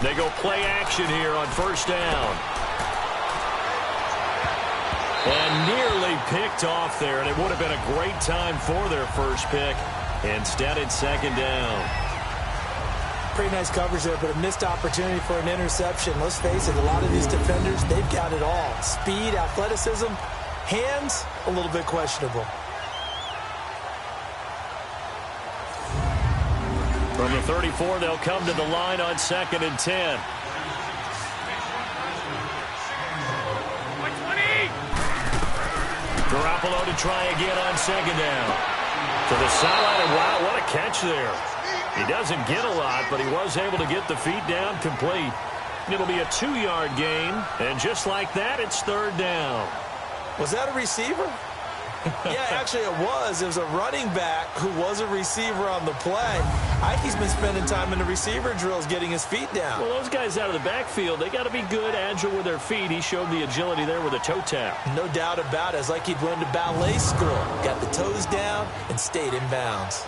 They go play action here on 1st down. And nearly picked off there, and it would have been a great time for their first pick. Instead, it's 2nd down. Pretty nice coverage there, but a missed opportunity for an interception. Let's face it, a lot of these defenders, they've got it all. Speed, athleticism, hands, a little bit questionable. From the 34, they'll come to the line on 2nd and 10. Garoppolo to try again on 2nd down. To the sideline, and wow, what a catch there. He doesn't get a lot, but he was able to get the feet down complete. It'll be a 2-yard gain, and just like that, it's 3rd down. Was that a receiver? Yeah, actually it was. It was a running back who was a receiver on the play. I think he's been spending time in the receiver drills getting his feet down. Well, those guys out of the backfield, they got to be good, agile with their feet. He showed the agility there with a toe tap. No doubt about it. It's like he'd went to ballet school. Got the toes down and stayed in bounds.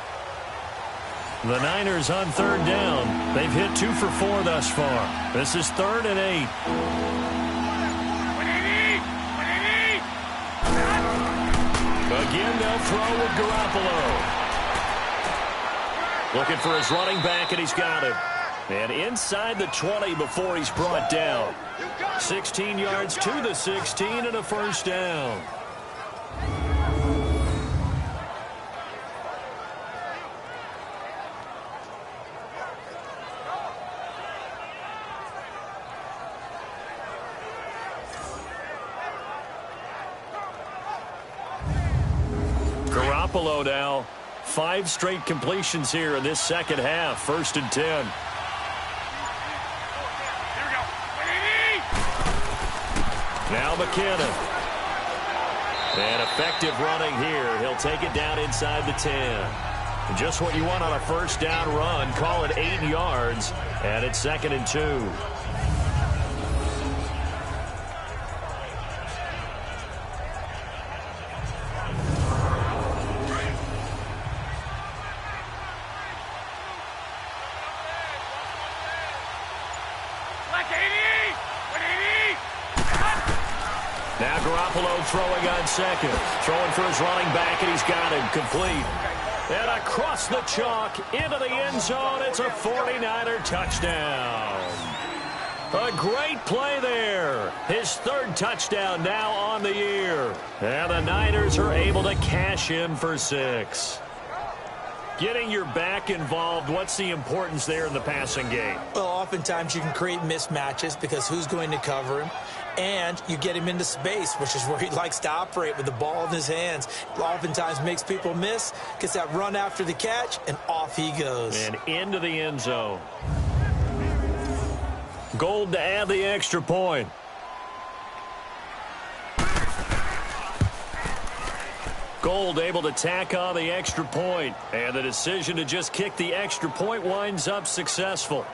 The Niners on 3rd down. They've hit 2 for 4 thus far. This is 3rd and 8. Again, they'll throw with Garoppolo. Looking for his running back, and he's got him. And inside the 20 before he's brought down. 16 yards to the 16 and a 1st down. Garoppolo now, 5 straight completions here in this second half. 1st and 10. Now McKinnon. And effective running here. He'll take it down inside the 10. Just what you want on a 1st down run. Call it 8 yards. And it's 2nd and 2. Now Garoppolo throwing on 2nd. Throwing for his running back, and he's got him complete. And across the chalk into the end zone. It's a 49er touchdown. A great play there. His 3rd touchdown now on the year. And the Niners are able to cash in for 6. Getting your back involved, what's the importance there in the passing game? Well, oftentimes you can create mismatches because who's going to cover him? And you get him into space, which is where he likes to operate with the ball in his hands. Oftentimes makes people miss, gets that run after the catch, and off he goes. And into the end zone. Gold to add the extra point. Gold able to tack on the extra point. And the decision to just kick the extra point winds up successful.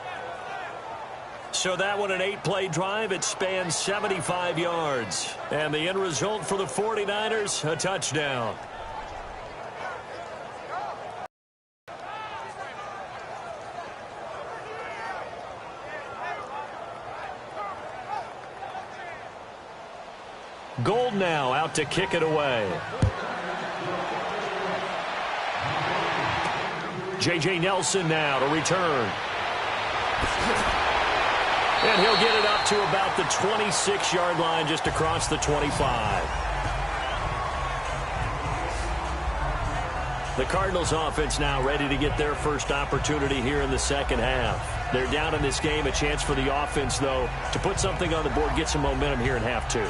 So that one, an 8-play drive. It spans 75 yards. And the end result for the 49ers, a touchdown. Gold now out to kick it away. J.J. Nelson now to return. And he'll get it up to about the 26-yard line, just across the 25. The Cardinals offense now ready to get their first opportunity here in the second half. They're down in this game. A chance for the offense, though, to put something on the board, get some momentum here in half two.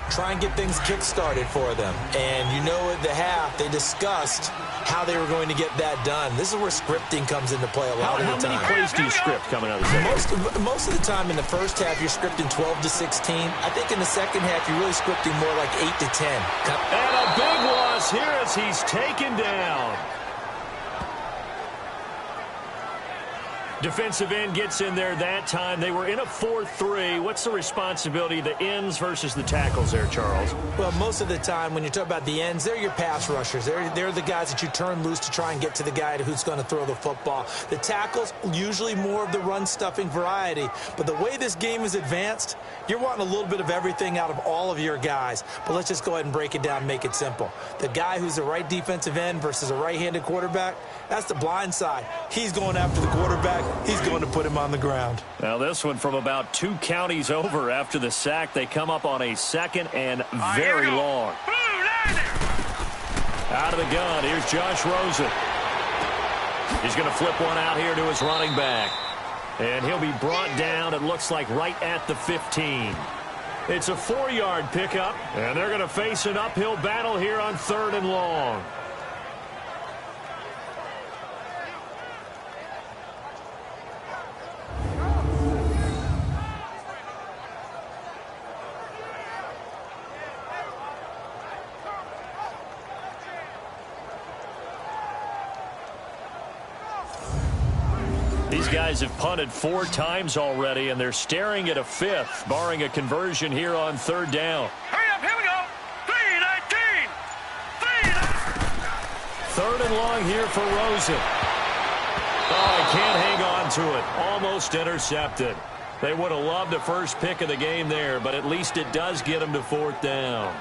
Try and get things kick-started for them. And you know at the half, they discussed how they were going to get that done. This is where scripting comes into play a lot of the time. How many plays do you script coming out of the second? Most of the time in the first half, you're scripting 12 to 16. I think in the second half, you're really scripting more like 8 to 10. And a big loss here as he's taken down. Defensive end gets in there that time. They were in a 4-3. What's the responsibility of the ends versus the tackles there, Charles? Well, most of the time when you talk about the ends, they're your pass rushers. They're the guys that you turn loose to try and get to the guy who's going to throw the football. The tackles, usually more of the run-stuffing variety. But the way this game is advanced, you're wanting a little bit of everything out of all of your guys. But let's just go ahead and break it down and make it simple. The guy who's the right defensive end versus a right-handed quarterback, that's the blind side. He's going after the quarterback. He's going to put him on the ground. Now this one from about 2 counties over after the sack. They come up on a second and very long. Out of the gun, here's Josh Rosen. He's going to flip one out here to his running back. And he'll be brought down, it looks like, right at the 15. It's a 4-yard pickup, and they're going to face an uphill battle here on 3rd and long. These guys have punted 4 times already, and they're staring at a 5th, barring a conversion here on 3rd down. Hurry up, here we go. 3-19. 3rd and long here for Rosen. Oh, he can't hang on to it. Almost intercepted. They would have loved the first pick of the game there, but at least it does get them to 4th down.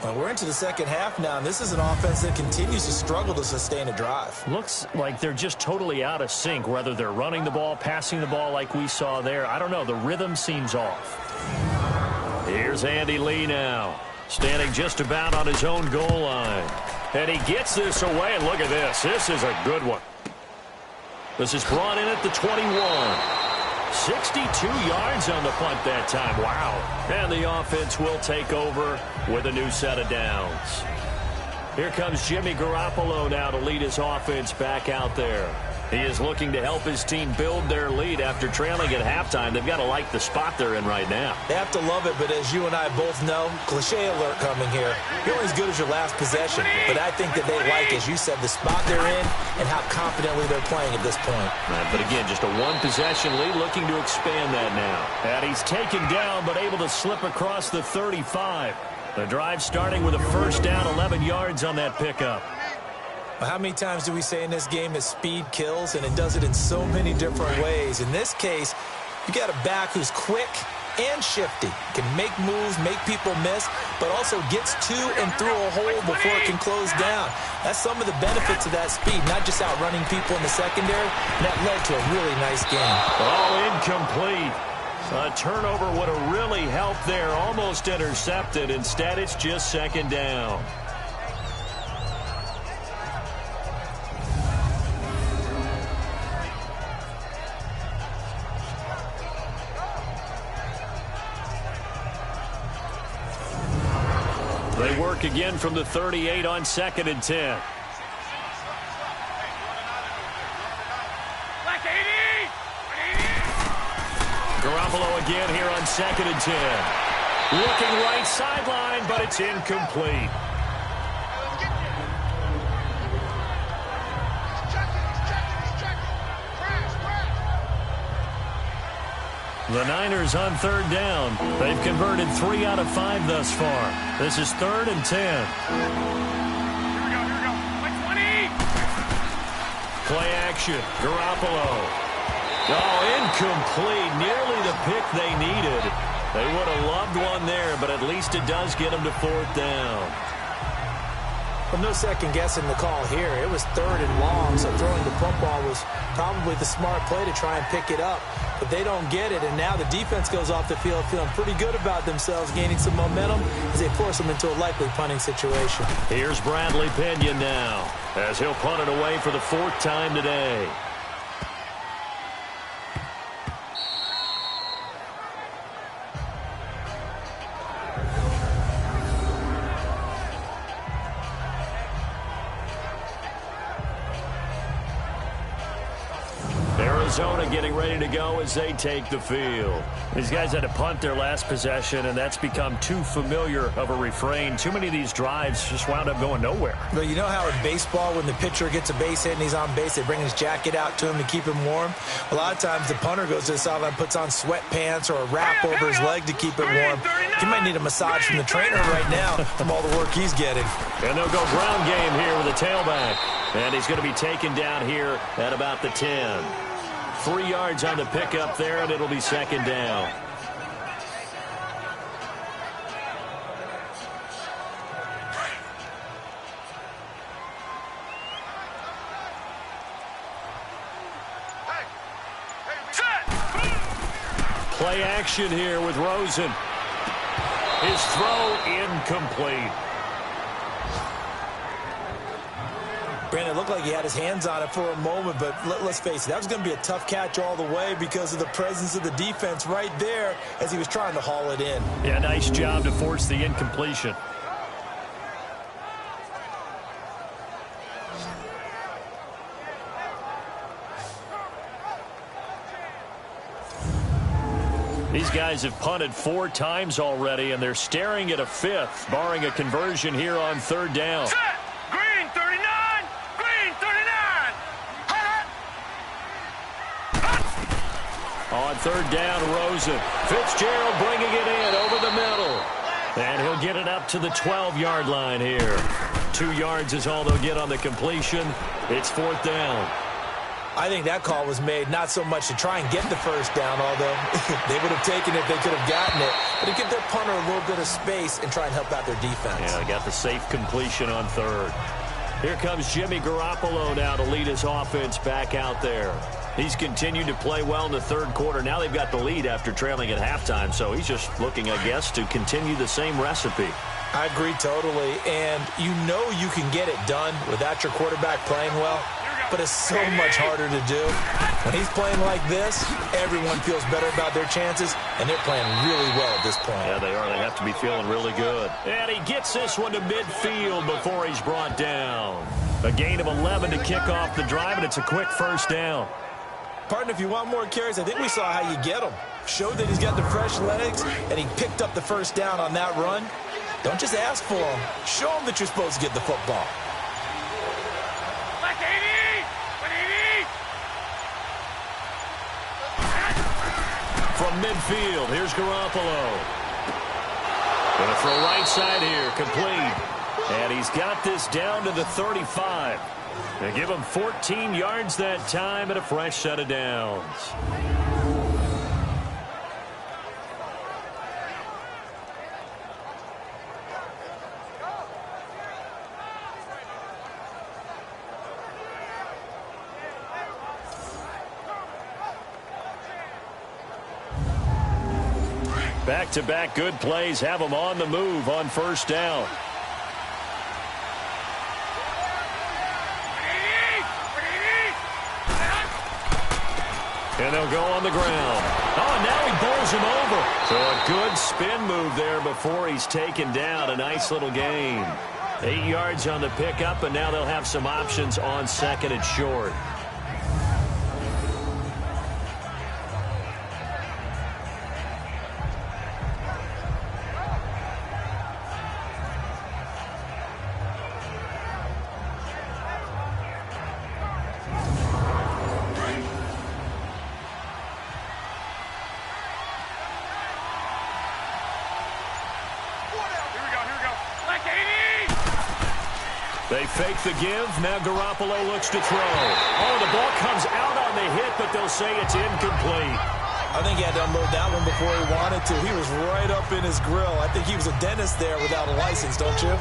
Well, we're into the second half now, and this is an offense that continues to struggle to sustain a drive. Looks like they're just totally out of sync, whether they're running the ball, passing the ball like we saw there. I don't know. The rhythm seems off. Here's Andy Lee now, standing just about on his own goal line. And he gets this away, and look at this. This is a good one. This is brought in at the 21. 62 yards on the punt that time. Wow. And the offense will take over with a new set of downs. Here comes Jimmy Garoppolo now to lead his offense back out there. He is looking to help his team build their lead after trailing at halftime. They've got to like the spot they're in right now. They have to love it, but as you and I both know, cliche alert coming here. You're only as good as your last possession. But I think that they like, as you said, the spot they're in and how confidently they're playing at this point. But again, just a 1-possession lead, looking to expand that now. And he's taken down, but able to slip across the 35. The drive starting with a first down, 11 yards on that pickup. How many times do we say in this game that speed kills, and it does it in so many different ways? In this case, you got a back who's quick and shifty, can make moves, make people miss, but also gets to and through a hole before it can close down. That's some of the benefits of that speed, not just outrunning people in the secondary. And that led to a really nice game. Oh, incomplete. A turnover would have really helped there, almost intercepted. Instead, it's just 2nd down. They work again from the 38 on 2nd and 10. Garoppolo again here on 2nd and 10. Looking right sideline, but it's incomplete. The Niners on 3rd down. They've converted 3 out of 5 thus far. This is 3rd and 10. Here we go. 20. Play action. Garoppolo. Oh, incomplete. Nearly the pick they needed. They would have loved one there, but at least it does get them to 4th down. Well, no second guessing the call here. It was 3rd and long, so throwing the football was probably the smart play to try and pick it up. But they don't get it, and now the defense goes off the field feeling pretty good about themselves, gaining some momentum as they force them into a likely punting situation. Here's Bradley Pinion now, as he'll punt it away for the 4th time today. Arizona getting ready to go as they take the field. These guys had to punt their last possession, and that's become too familiar of a refrain. Too many of these drives just wound up going nowhere. But you know how in baseball, when the pitcher gets a base hit and he's on base, they bring his jacket out to him to keep him warm? A lot of times the punter goes to the sideline, puts on sweatpants or a wrap over his leg to keep it warm. He might need a massage from the trainer right now from all the work he's getting. And they'll go ground game here with a tailback. And he's going to be taken down here at about the 10. 3 yards on the pickup there, and it'll be 2nd down. Play action here with Rosen. His throw incomplete. Brandon, it looked like he had his hands on it for a moment, but let's face it, that was going to be a tough catch all the way because of the presence of the defense right there as he was trying to haul it in. Yeah, nice job to force the incompletion. These guys have punted 4 times already, and they're staring at a 5th, barring a conversion here on 3rd down. Green 39! Green 39! On 3rd down, Rosen. Fitzgerald bringing it in over the middle. And he'll get it up to the 12-yard line here. 2 yards is all they'll get on the completion. It's 4th down. I think that call was made not so much to try and get the 1st down, although they would have taken it if they could have gotten it, but to give their punter a little bit of space and try and help out their defense. Yeah, they got the safe completion on 3rd. Here comes Jimmy Garoppolo now to lead his offense back out there. He's continued to play well in the 3rd quarter. Now they've got the lead after trailing at halftime, so he's just looking, I guess, to continue the same recipe. I agree totally, and you know you can get it done without your quarterback playing well, but it's so much harder to do. When he's playing like this, everyone feels better about their chances, and they're playing really well at this point. Yeah, they are. They have to be feeling really good. And he gets this one to midfield before he's brought down. A gain of 11 to kick off the drive, and it's a quick 1st down. Partner, if you want more carries, I think we saw how you get them. Showed that he's got the fresh legs, and he picked up the 1st down on that run. Don't just ask for them. Show them that you're supposed to get the football. From midfield, here's Garoppolo. Gonna throw right side here, complete. And he's got this down to the 35. They give him 14 yards that time and a fresh set of downs. Back-to-back good plays have them on the move on 1st down. And they'll go on the ground. Oh, and now he bowls him over. So a good spin move there before he's taken down. A nice little gain. 8 yards on the pickup, and now they'll have some options on 2nd and short. They fake the give. Now Garoppolo looks to throw. Oh, the ball comes out on the hit, but they'll say it's incomplete. I think he had to unload that one before he wanted to. He was right up in his grill. I think he was a dentist there without a license, don't you?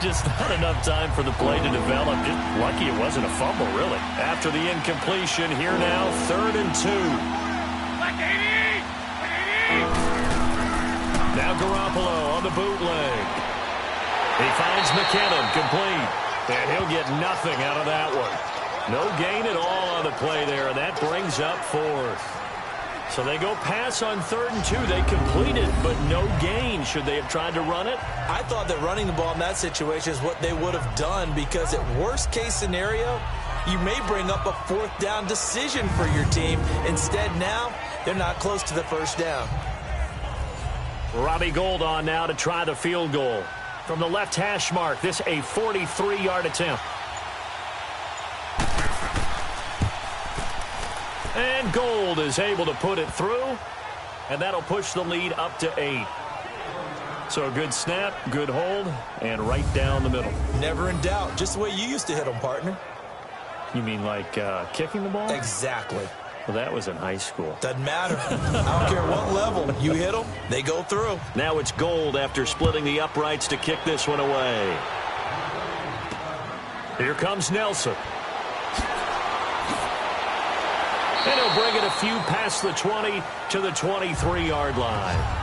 Just not enough time for the play to develop. Just lucky it wasn't a fumble, really. After the incompletion, here now, 3rd and 2. Now Garoppolo on the bootleg. He finds McKinnon, complete. And he'll get nothing out of that one. No gain at all on the play there, and that brings up 4th. So they go pass on 3rd and 2. They complete it, but no gain. Should they have tried to run it? I thought that running the ball in that situation is what they would have done, because at worst case scenario, you may bring up a 4th down decision for your team. Instead, now, they're not close to the 1st down. Robbie Gould on now to try the field goal. From the left hash mark, this a 43-yard attempt. And Gould is able to put it through, and that'll push the lead up to 8. So a good snap, good hold, and right down the middle. Never in doubt. Just the way you used to hit them, partner. You mean like kicking the ball? Exactly. Well, that was in high school. Doesn't matter. I don't care what level. You hit them, they go through. Now it's Gould after splitting the uprights to kick this one away. Here comes Nelson. And he'll bring it a few past the 20 to the 23-yard line.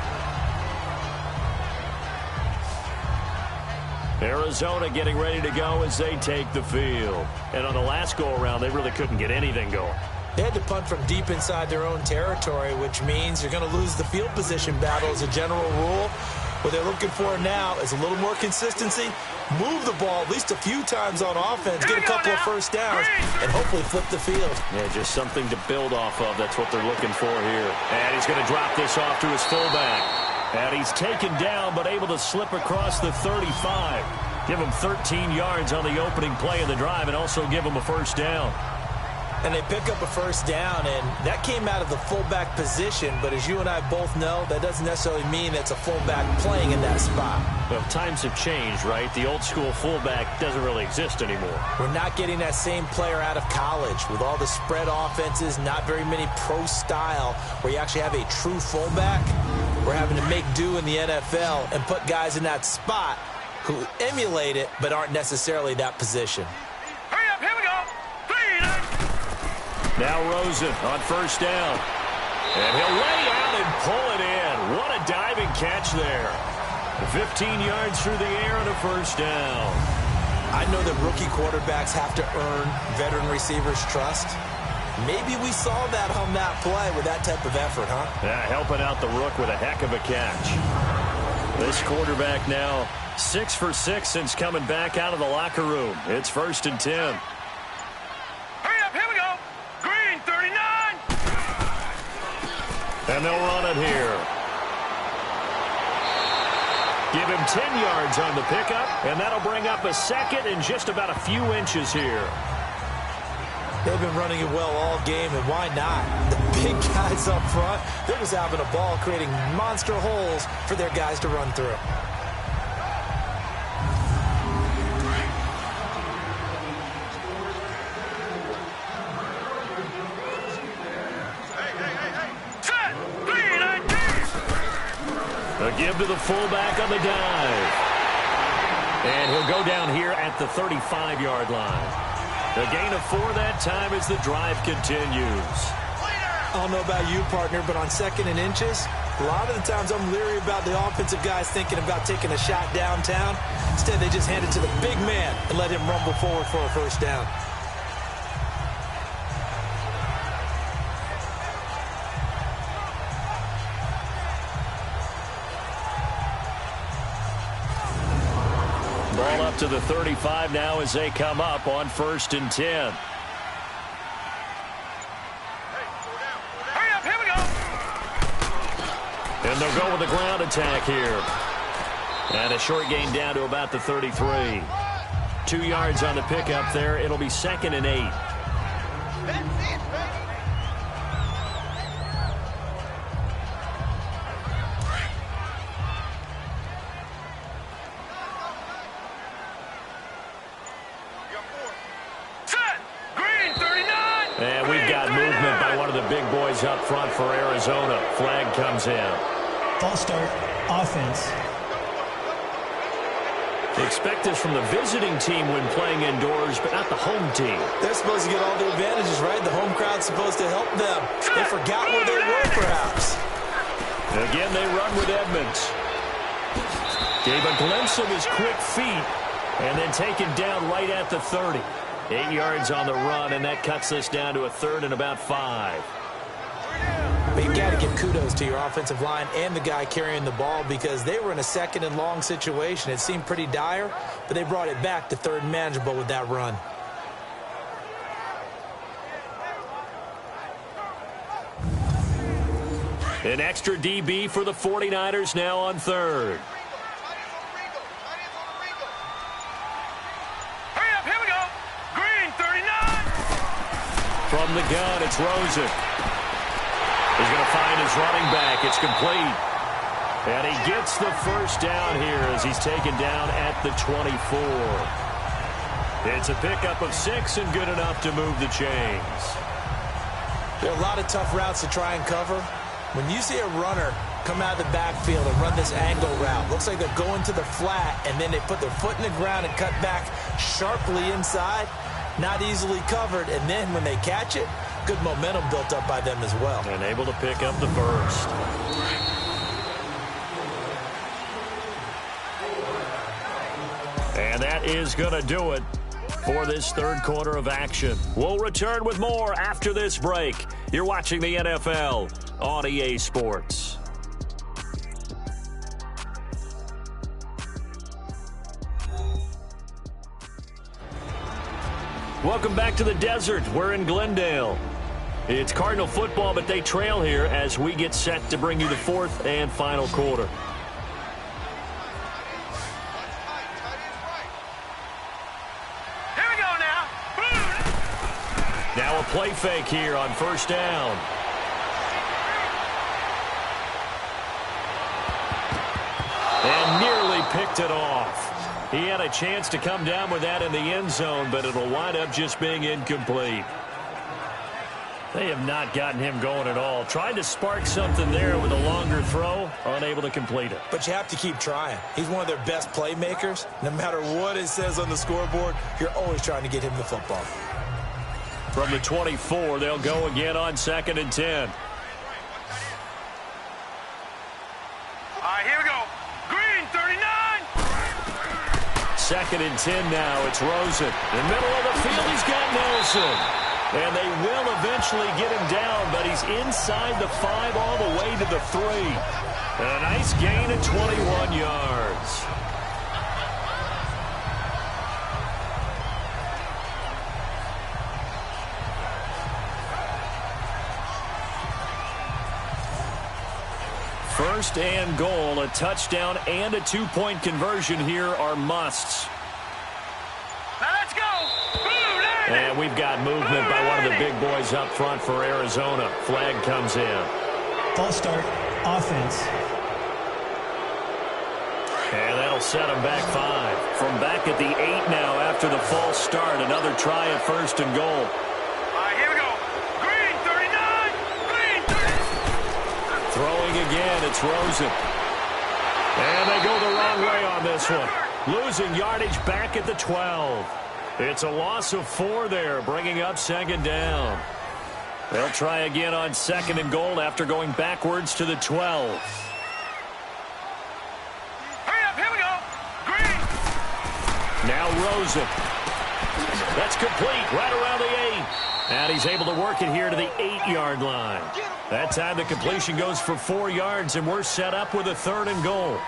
Arizona getting ready to go as they take the field. And on the last go-around, they really couldn't get anything going. They had to punt from deep inside their own territory, which means you're going to lose the field position battle as a general rule. What they're looking for now is a little more consistency, move the ball at least a few times on offense, get a couple of 1st downs, and hopefully flip the field. Yeah, just something to build off of. That's what they're looking for here. And he's going to drop this off to his fullback. And he's taken down, but able to slip across the 35. Give him 13 yards on the opening play of the drive, and also give him a 1st down. And they pick up a 1st down, and that came out of the fullback position. But as you and I both know, that doesn't necessarily mean it's a fullback playing in that spot. Well, times have changed, right? The old-school fullback doesn't really exist anymore. We're not getting that same player out of college. With all the spread offenses, not very many pro style, where you actually have a true fullback. We're having to make do in the NFL and put guys in that spot who emulate it but aren't necessarily that position. Hurry up, here we go. 3, 9. Now Rosen on 1st down. And he'll lay out and pull it in. What a diving catch there. 15 yards through the air and a 1st down. I know that rookie quarterbacks have to earn veteran receivers' trust. Maybe we saw that on that play with that type of effort, huh? Yeah, helping out the rook with a heck of a catch. This quarterback now 6 for 6 since coming back out of the locker room. It's 1st and 10. Hurry up, here we go. Green, 39. And they'll run it here. Give him 10 yards on the pickup, and that'll bring up a 2nd and just about a few inches here. They've been running it well all game, and why not? The big guys up front, they're just having a ball, creating monster holes for their guys to run through. A give to the fullback on the dive. And he'll go down here at the 35-yard line. A gain of 4 that time as the drive continues. I don't know about you, partner, but on 2nd and inches, a lot of the times I'm leery about the offensive guys thinking about taking a shot downtown. Instead, they just hand it to the big man and let him rumble forward for a 1st down. Ball up to the 35 now as they come up on 1st and 10. Hurry up, here we go. And they'll go with the ground attack here. And a short gain down to about the 33. 2 yards on the pickup there. It'll be 2nd and 8. big boys up front for Arizona. Flag comes in. False start, offense. They expect this from the visiting team when playing indoors, but not the home team. They're supposed to get all the advantages, right? The home crowd's supposed to help them. They forgot where they were, perhaps. Again, they run with Edmonds. Gave a glimpse of his quick feet, and then taken down right at the 30. 8 yards on the run, and that cuts this down to a 3rd and about 5. But you got to give kudos to your offensive line and the guy carrying the ball because they were in a 2nd and long situation. It seemed pretty dire, but they brought it back to 3rd and manageable with that run. An extra DB for the 49ers now on 3rd. Hurry up, here we go. Green, 39. From the gun, it's Rosen. He's going to find his running back. It's complete. And he gets the first down here as he's taken down at the 24. It's a pickup of 6 and good enough to move the chains. There are a lot of tough routes to try and cover. When you see a runner come out of the backfield and run this angle route, looks like they're going to the flat, and then they put their foot in the ground and cut back sharply inside, not easily covered, and then when they catch it, good momentum built up by them as well. And able to pick up the first. And that is going to do it for this 3rd quarter of action. We'll return with more after this break. You're watching the NFL on EA Sports. Welcome back to the desert. We're in Glendale. It's Cardinal football, but they trail here as we get set to bring you the 4th and final quarter. Here we go now. Now a play fake here on 1st down. And nearly picked it off. He had a chance to come down with that in the end zone, but it'll wind up just being incomplete. They have not gotten him going at all. Tried to spark something there with a longer throw, unable to complete it. But you have to keep trying. He's one of their best playmakers. No matter what it says on the scoreboard, you're always trying to get him the football. From the 24, they'll go again on 2nd and 10. All right, here we go. Green, 39. 2nd and 10 now. It's Rosen. In the middle of the field, he's got Nelson. And they will eventually get him down, but he's inside the 5 all the way to the 3. And a nice gain of 21 yards. First and goal, a touchdown and a 2-point conversion here are musts. Now let's go. And we've got movement by one of the big boys up front for Arizona. Flag comes in. False start, offense. And that'll set them back 5. From back at the 8 now after the false start. Another try at 1st and goal. All right, here we go. Green, 39. Green, 39. Throwing again, it's Rosen. And they go the wrong way on this one. Losing yardage back at the 12. It's a loss of 4 there, bringing up 2nd down. They'll try again on 2nd and goal after going backwards to the 12. Hurry up, here we go. Green. Now Rosen. That's complete right around the 8. And he's able to work it here to the 8-yard line. That time the completion goes for 4 yards, and we're set up with a 3rd and goal.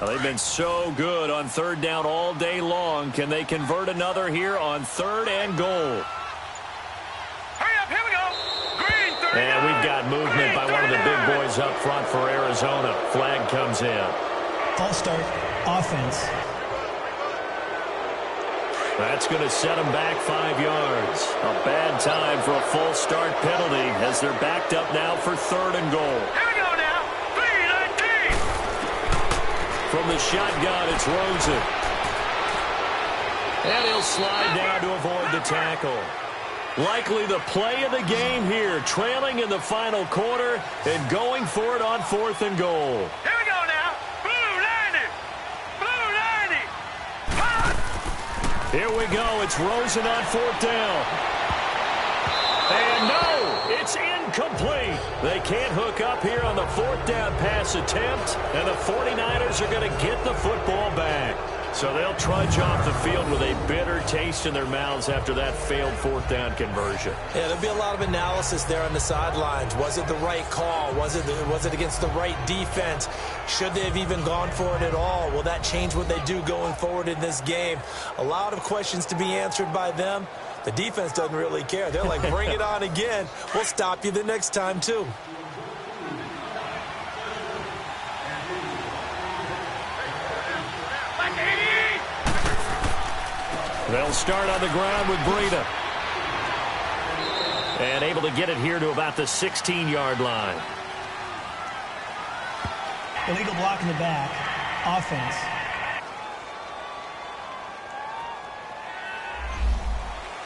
Well, they've been so good on 3rd down all day long. Can they convert another here on 3rd and goal? Hurry up, here we go. Green, 39. And we've got movement by one of the big boys up front for Arizona. Flag comes in. False start, offense. That's going to set them back 5 yards. A bad time for a false start penalty as they're backed up now for 3rd and goal. Here we go now. 3-19. From the shotgun, it's Rosen. And he'll slide down to avoid the tackle. Likely the play of the game here, trailing in the final quarter and going for it on 4th and goal. Here we go now. Blue 90. Blue 90. Hot. Here we go. It's Rosen on 4th down. And no, it's incomplete. They can't hook up here on the 4th down pass attempt, and the 49ers are going to get the football back. So they'll trudge off the field with a bitter taste in their mouths after that failed 4th down conversion. Yeah, there'll be a lot of analysis there on the sidelines. Was it the right call? Was it against the right defense? Should they have even gone for it at all? Will that change what they do going forward in this game? A lot of questions to be answered by them. The defense doesn't really care. They're like, bring it on again. We'll stop you the next time, too. They'll start on the ground with Breida. And able to get it here to about the 16-yard line. Illegal block in the back. Offense.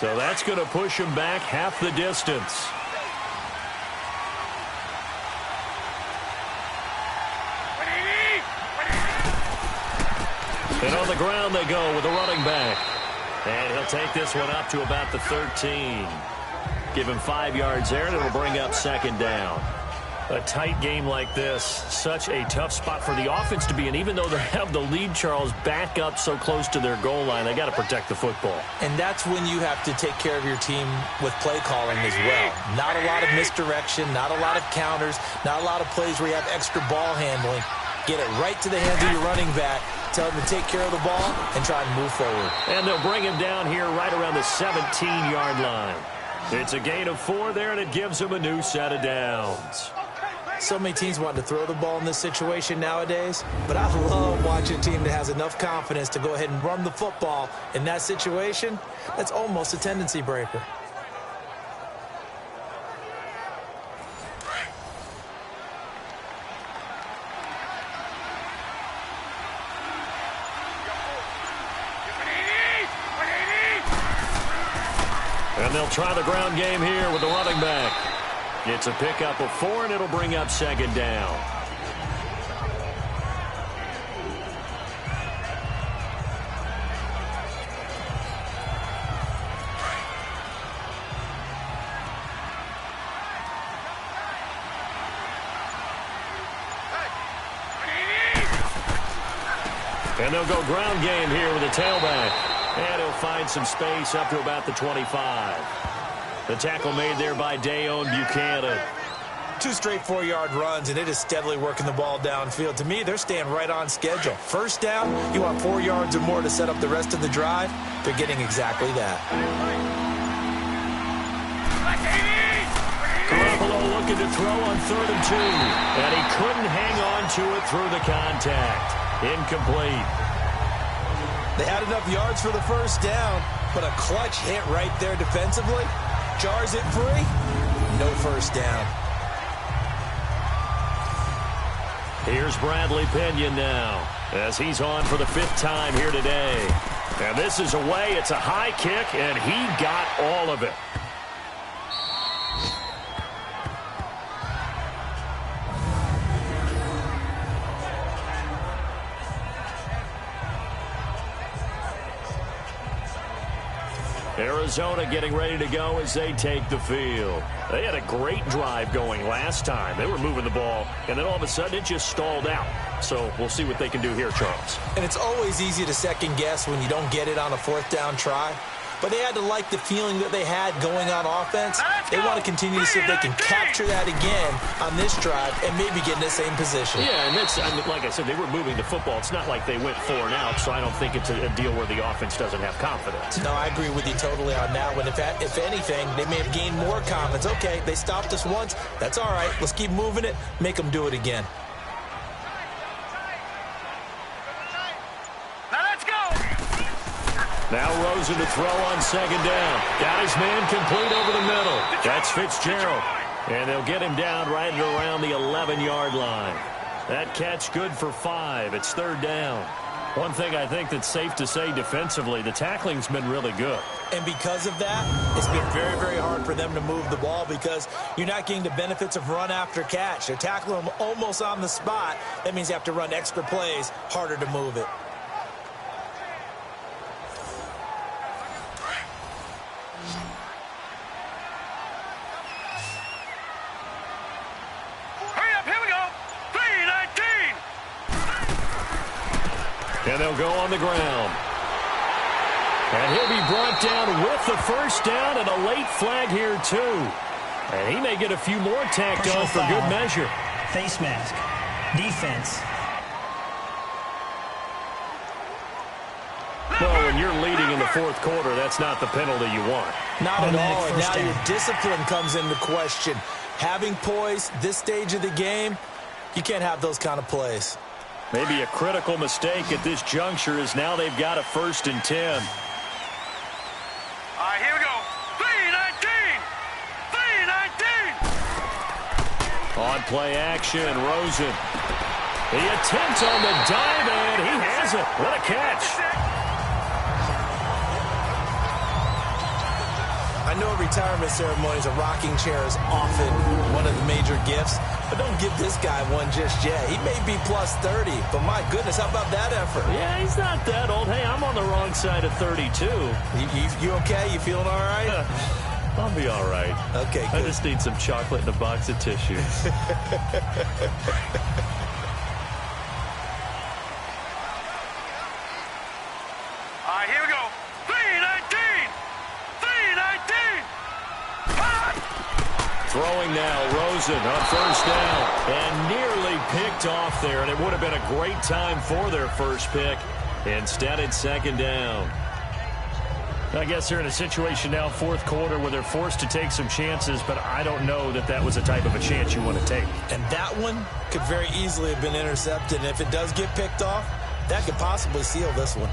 So that's going to push him back half the distance. And on the ground they go with the running back. And he'll take this one up to about the 13. Give him 5 yards there, and it'll bring up 2nd down. A tight game like this, such a tough spot for the offense to be in. Even though they have the lead, Charles, back up so close to their goal line, they got to protect the football. And that's when you have to take care of your team with play calling as well. Not a lot of misdirection, not a lot of counters, not a lot of plays where you have extra ball handling. Get it right to the hands of your running back. Tell him to take care of the ball and try and move forward. And they'll bring him down here right around the 17-yard line. It's a gain of 4 there, and it gives him a new set of downs. So many teams want to throw the ball in this situation nowadays, but I love watching a team that has enough confidence to go ahead and run the football in that situation. That's almost a tendency breaker. And they'll try the ground game here with the running back. It's a pickup of 4, and it'll bring up 2nd down. And they'll go ground game here with a tailback. And he'll find some space up to about the 25. The tackle made there by Dayon Buchanan. 2 straight 4-yard runs, and it is steadily working the ball downfield. To me, they're staying right on schedule. 1st down, you want 4 yards or more to set up the rest of the drive. They're getting exactly that. Garoppolo looking to throw on 3rd and 2. And he couldn't hang on to it through the contact. Incomplete. They had enough yards for the 1st down, but a clutch hit right there defensively. Jars it free. No 1st down. Here's Bradley Pinion now, as he's on for the 5th time here today. And this is away. It's a high kick, and he got all of it. Arizona getting ready to go as they take the field. They had a great drive going last time. They were moving the ball, and then all of a sudden it just stalled out. So we'll see what they can do here, Charles. And it's always easy to second guess when you don't get it on a 4th down try. But they had to like the feeling that they had going on offense. They want to continue to see if they can capture that again on this drive and maybe get in the same position. Yeah, and that's, I mean, like I said, they were moving the football. It's not like they went 4 and out, so I don't think it's a deal where the offense doesn't have confidence. No, I agree with you totally on that one. If anything, they may have gained more confidence. Okay, they stopped us once. That's all right. Let's keep moving it. Make them do it again. Now let's go. Now Rosen to throw on second down. Got his man complete over the middle. That's Fitzgerald. And they'll get him down right at around the 11-yard line. That catch good for 5. It's third down. One thing I think that's safe to say defensively, the tackling's been really good. And because of that, it's been very, very hard for them to move the ball because you're not getting the benefits of run after catch. They're tackling them almost on the spot. That means you have to run extra plays, harder to move it. And they'll go on the ground. And he'll be brought down with the first down and a late flag here, too. And he may get a few more tacked on for good measure. Face mask. Defense. Well, when you're leading in the fourth quarter, that's not the penalty you want. Not at all. And now down. your discipline comes into question. Having poise this stage of the game, you can't have those kind of plays. Maybe a critical mistake at this juncture is now they've got a 1st and 10. All right, here we go. 3-19. 3-19. On play action, Rosen. The attempt on the dive, and he has it. What a catch. I know a retirement ceremonies, a rocking chair is often one of the major gifts, but don't give this guy one just yet. He may be plus 30, but my goodness, how about that effort? Yeah, he's not that old. Hey, I'm on the wrong side of 32. You okay? You feeling all right? I'll be all right. Okay, good. I just need some chocolate and a box of tissue. All right, here we go. 3-19. 3-19. Throwing now, Rosen on first down. And nearly picked off there, and it would have been a great time for their first pick. Instead, it's second down. I guess they're in a situation now, fourth quarter, where they're forced to take some chances, but I don't know that that was the type of a chance you want to take. And that one could very easily have been intercepted. And if it does get picked off, that could possibly seal this one.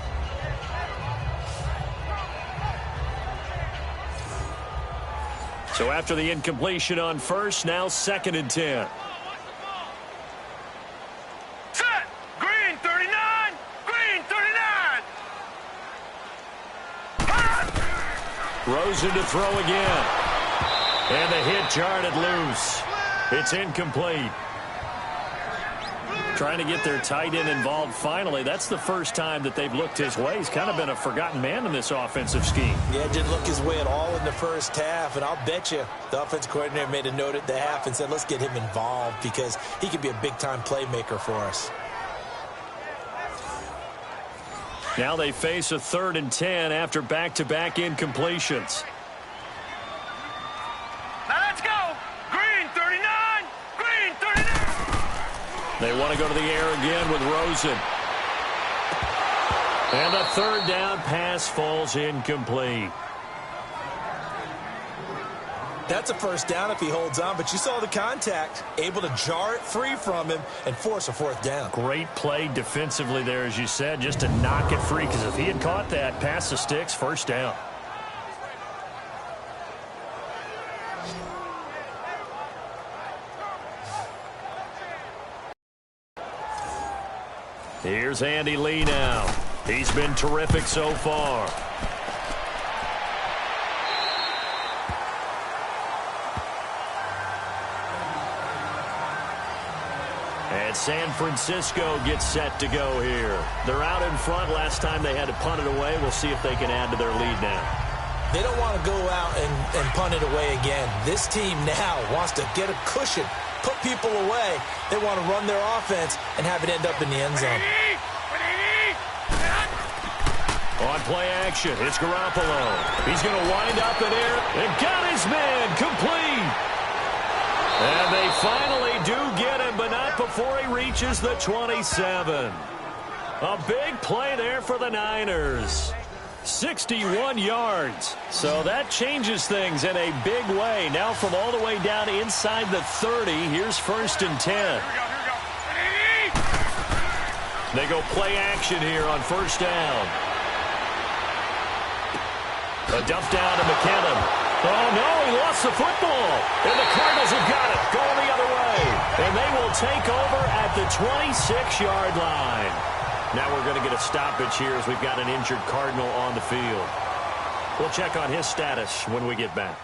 So after the incompletion on first, now 2nd and 10. Set. Green 39. Green 39. Rosen to throw again. And the hit jarred it loose. It's incomplete. Trying to get their tight end involved finally. That's the first time that they've looked his way. He's kind of been a forgotten man in this offensive scheme. Yeah, didn't look his way at all in the first half. And I'll bet you the offensive coordinator made a note at the half and said, let's get him involved because he could be a big-time playmaker for us. Now they face a 3rd and 10 after back-to-back incompletions. Now let's go. Green 39. Green 39. They want to go to the air again with Rosen. And the 3rd down pass falls incomplete. That's a first down if he holds on, but you saw the contact, able to jar it free from him and force a 4th down. Great play defensively there, as you said, just to knock it free, because if he had caught that, pass the sticks, first down. Here's Andy Lee now. He's been terrific so far. And San Francisco gets set to go here. They're out in front. Last time they had to punt it away. We'll see if they can add to their lead now. They don't want to go out and punt it away again. This team now wants to get a cushion, put people away. They want to run their offense and have it end up in the end zone. On play action, it's Garoppolo. He's going to wind up in air and got his man complete. And they finally do get him, but not before he reaches the 27. A big play there for the Niners. 61 yards. So that changes things in a big way. Now from all the way down inside the 30, here's 1st and 10. They go play action here on first down. A dump down to McKinnon. Oh, no, he lost the football. And the Cardinals have got it, going the other way. And they will take over at the 26-yard line. Now we're going to get a stoppage here as we've got an injured Cardinal on the field. We'll check on his status when we get back.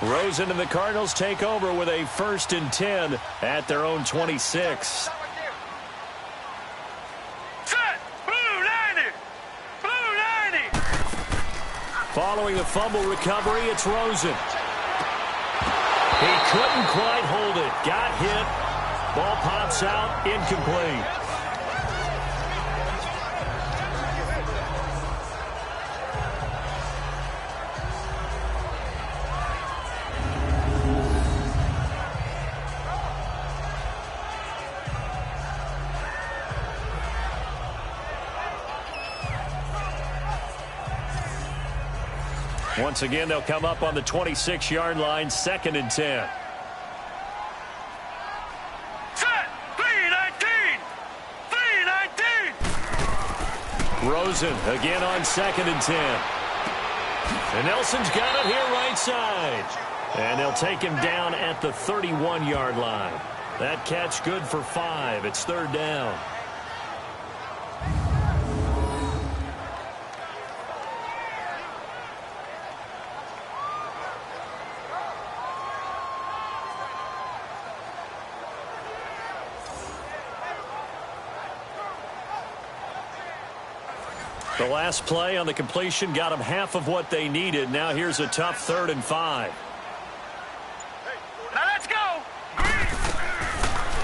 Rosen and the Cardinals take over with a 1st and 10 at their own 26. Set! Blue 90! Blue 90! Following the fumble recovery, it's Rosen. He couldn't quite hold it. Got hit. Ball pops out. Incomplete. Once again, they'll come up on the 26-yard line, 2nd and 10. Set! 319! 319! Rosen again on 2nd and 10. And Nelson's got it here right side. And they'll take him down at the 31-yard line. That catch good for 5. It's 3rd down. The last play on the completion got them half of what they needed. Now here's a tough 3rd and 5. Now let's go! Green!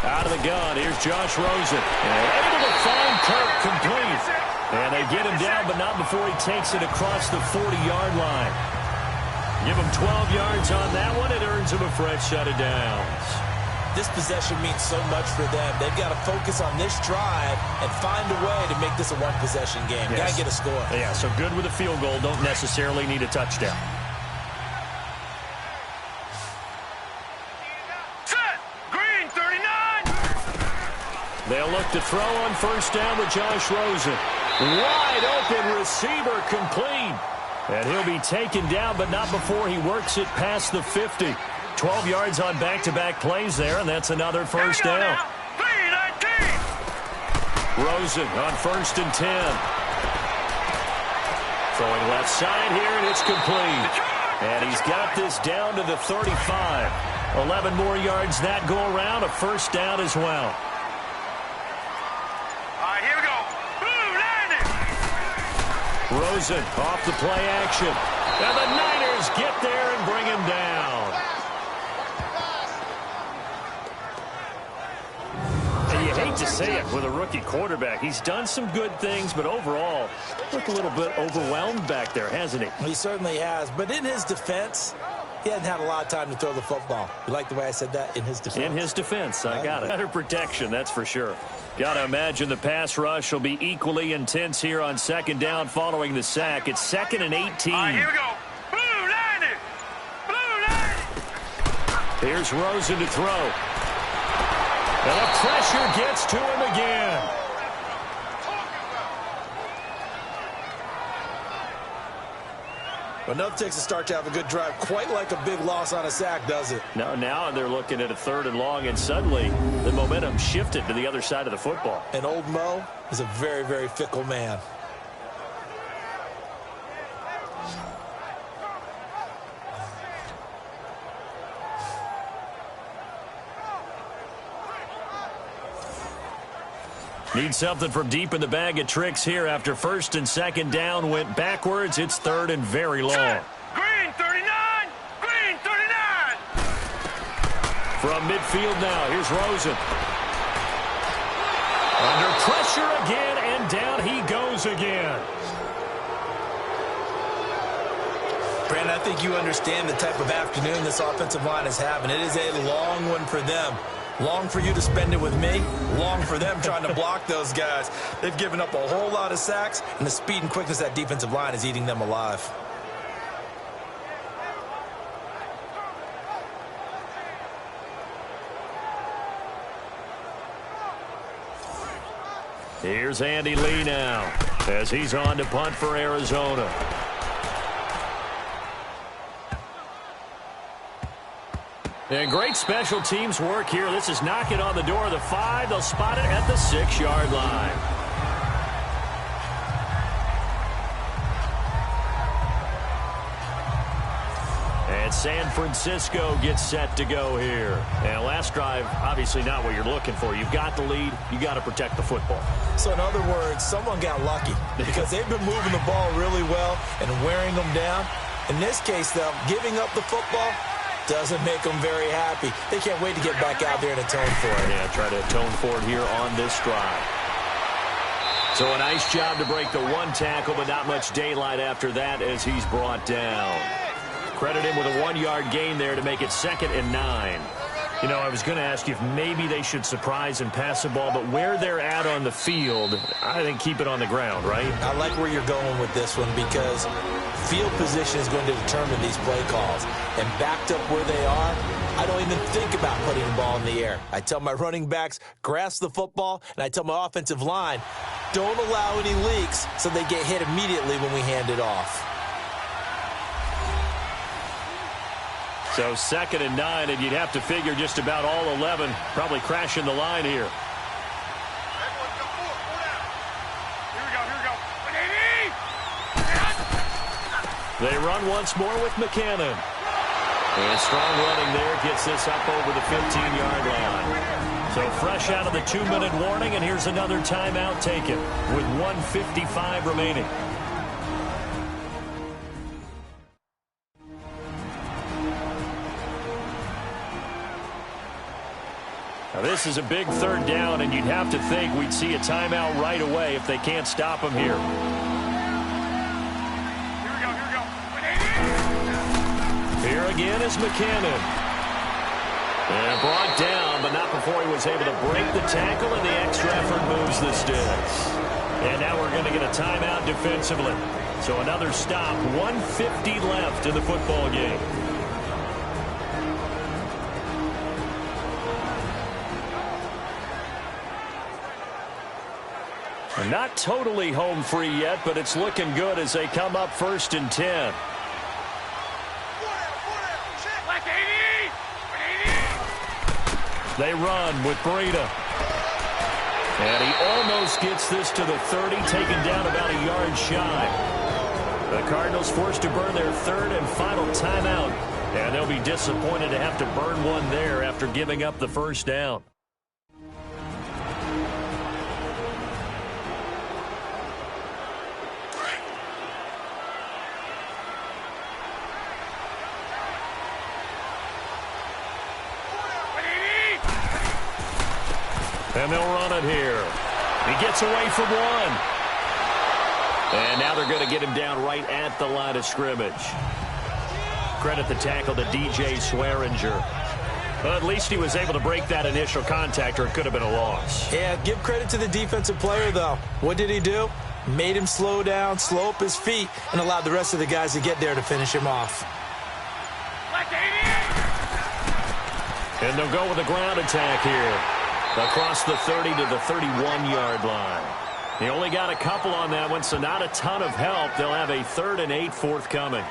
Out of the gun, here's Josh Rosen. And able to find Kirk complete. And they get him down, but not before he takes it across the 40-yard line. Give him 12 yards on that one. It earns him a fresh set of downs. This possession means so much for them. They've got to focus on this drive and find a way to make this a one-possession game. Yes. Got to get a score. Yeah, so good with a field goal. Don't necessarily need a touchdown. Set! Green 39! They'll look to throw on 1st down with Josh Rosen. Wide open receiver complete. And he'll be taken down, but not before he works it past the 50. 12 yards on back-to-back plays there, and that's another 1st down. 319! Rosen on 1st and 10. Throwing left side here, and it's complete. And he's got this down to the 35. 11 more yards that go around, a 1st down as well. All right, here we go. Blue 90! Rosen off the play action. And the Niners get there and bring him down. You hate to say it with a rookie quarterback. He's done some good things, but overall, looked a little bit overwhelmed back there, hasn't he? He certainly has. But in his defense, he hasn't had a lot of time to throw the football. You like the way I said that? In his defense. In his defense, I got it. Better protection, that's for sure. Got to imagine the pass rush will be equally intense here on 2nd down following the sack. It's 2nd and 18. All right, here we go. Blue 90! Blue 90! Here's Rosen to throw. And the pressure gets to him again. But enough takes a start to have a good drive. Quite like a big loss on a sack, does it? Now they're looking at a 3rd and long, and suddenly the momentum shifted to the other side of the football. And old Mo is a very, very fickle man. Need something from deep in the bag of tricks here after 1st and 2nd down went backwards. It's 3rd and very long. Green 39! Green 39! From midfield now, here's Rosen. Under pressure again, and down he goes again. Brandon, I think you understand the type of afternoon this offensive line is having. It is a long one for them. Long for you to spend it with me. Long for them trying to block those guys. They've given up a whole lot of sacks, and the speed and quickness of that defensive line is eating them alive. Here's Andy Lee now as he's on to punt for Arizona. And great special teams work here. This is knocking on the door of the 5. They'll spot it at the 6-yard line. And San Francisco gets set to go here. And last drive, obviously not what you're looking for. You've got the lead. You got to protect the football. So in other words, someone got lucky because they've been moving the ball really well and wearing them down. In this case, though, giving up the football doesn't make them very happy. They can't wait to get back out there and atone for it. Yeah, try to atone for it here on this drive. So a nice job to break the 1 tackle, but not much daylight after that as he's brought down. Credit him with a 1-yard gain there to make it 2nd and 9. You know, I was going to ask you if maybe they should surprise and pass the ball, but where they're at on the field, I think keep it on the ground, right? I like where you're going with this one because field position is going to determine these play calls. And backed up where they are, I don't even think about putting the ball in the air. I tell my running backs, grasp the football, and I tell my offensive line, don't allow any leaks so they get hit immediately when we hand it off. So 2nd and 9, and you'd have to figure just about all 11 probably crashing the line here. They run once more with McCannon. And strong running there gets this up over the 15-yard line. So fresh out of the 2-minute warning, and here's another timeout taken with 1:55 remaining. Now this is a big 3rd down, and you'd have to think we'd see a timeout right away if they can't stop him here. Here again is McCannon. And brought down, but not before he was able to break the tackle, and the extra effort moves the sticks. And now we're going to get a timeout defensively. So another stop, 1:50 left in the football game. Not totally home free yet, but it's looking good as they come up 1st and 10. They run with Breida. And he almost gets this to the 30, taken down about a yard shy. The Cardinals forced to burn their 3rd and final timeout, and they'll be disappointed to have to burn one there after giving up the 1st down. And they'll run it here. He gets away from 1. And now they're going to get him down right at the line of scrimmage. Credit the tackle to DJ Swearinger. Well, at least he was able to break that initial contact, or it could have been a loss. Yeah, give credit to the defensive player, though. What did he do? Made him slow down, slow up his feet, and allowed the rest of the guys to get there to finish him off. And they'll go with a ground attack here. Across the 30 to the 31-yard line. He only got a couple on that one, so not a ton of help. They'll have a 3rd and 8 forthcoming.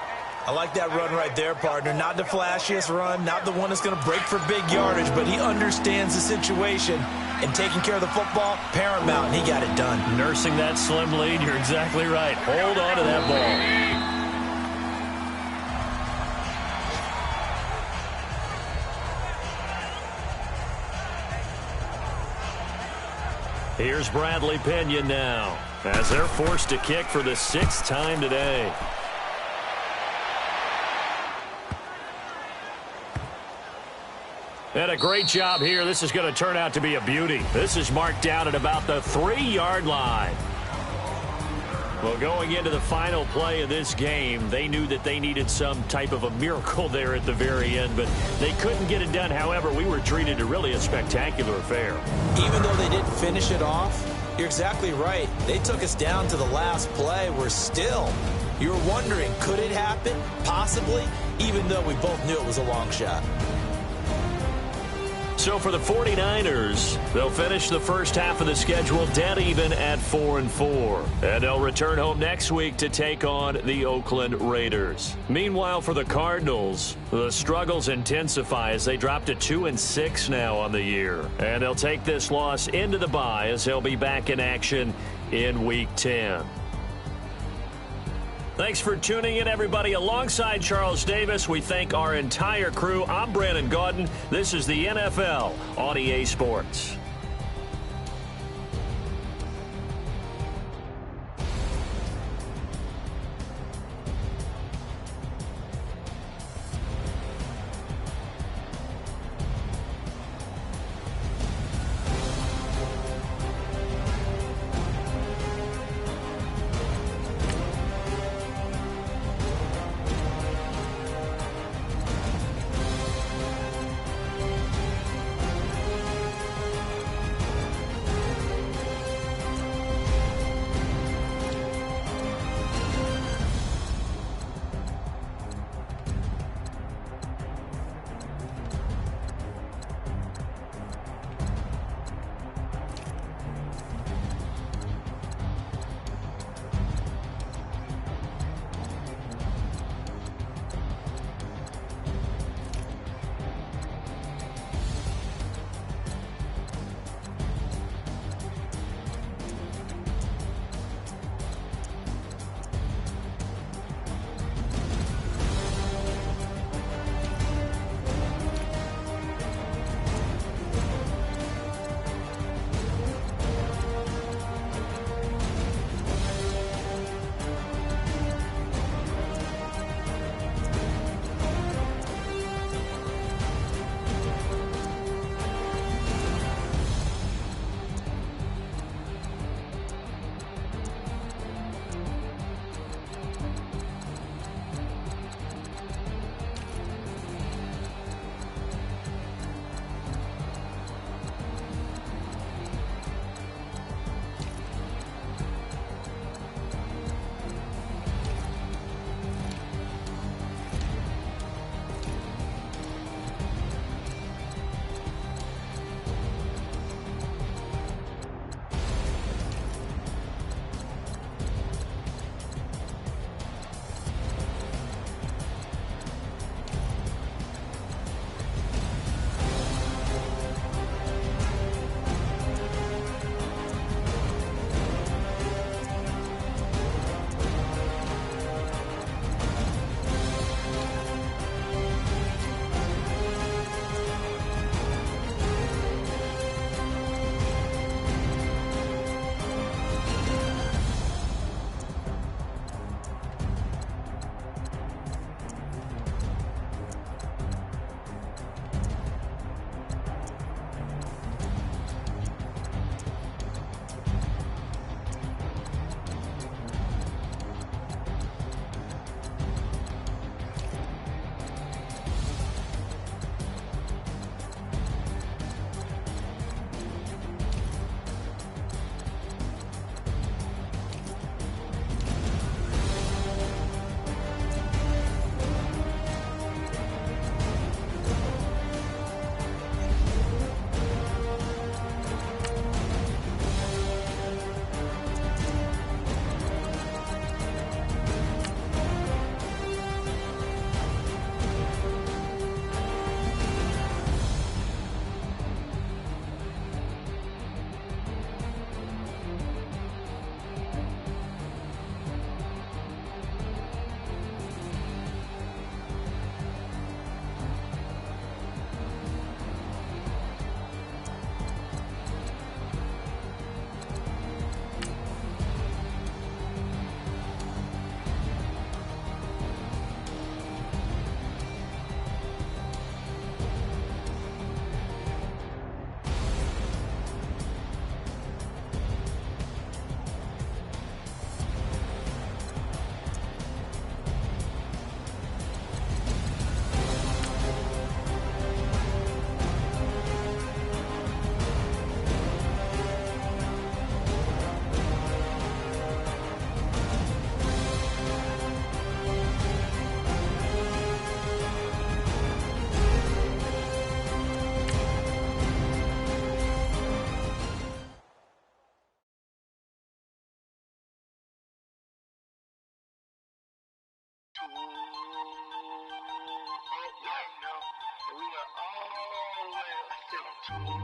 I like that run right there, partner. Not the flashiest run, not the one that's going to break for big yardage, but he understands the situation. And taking care of the football, paramount, and he got it done. Nursing that slim lead, you're exactly right. Hold on to that ball. Here's Bradley Pinion now as they're forced to kick for the 6th time today. And a great job here. This is going to turn out to be a beauty. This is marked down at about the 3-yard line. Well, going into the final play of this game, they knew that they needed some type of a miracle there at the very end, but they couldn't get it done. However, we were treated to really a spectacular affair. Even though they didn't finish it off, you're exactly right. They took us down to the last play. We're still, you were wondering, could it happen? Possibly, even though we both knew it was a long shot. So for the 49ers, they'll finish the first half of the schedule dead even at 4-4. And they'll return home next week to take on the Oakland Raiders. Meanwhile, for the Cardinals, the struggles intensify as they drop to 2-6 now on the year. And they'll take this loss into the bye as they'll be back in action in Week 10. Thanks for tuning in, everybody. Alongside Charles Davis, we thank our entire crew. I'm Brandon Gaudin. This is the NFL on EA Sports. We were all the way up 52.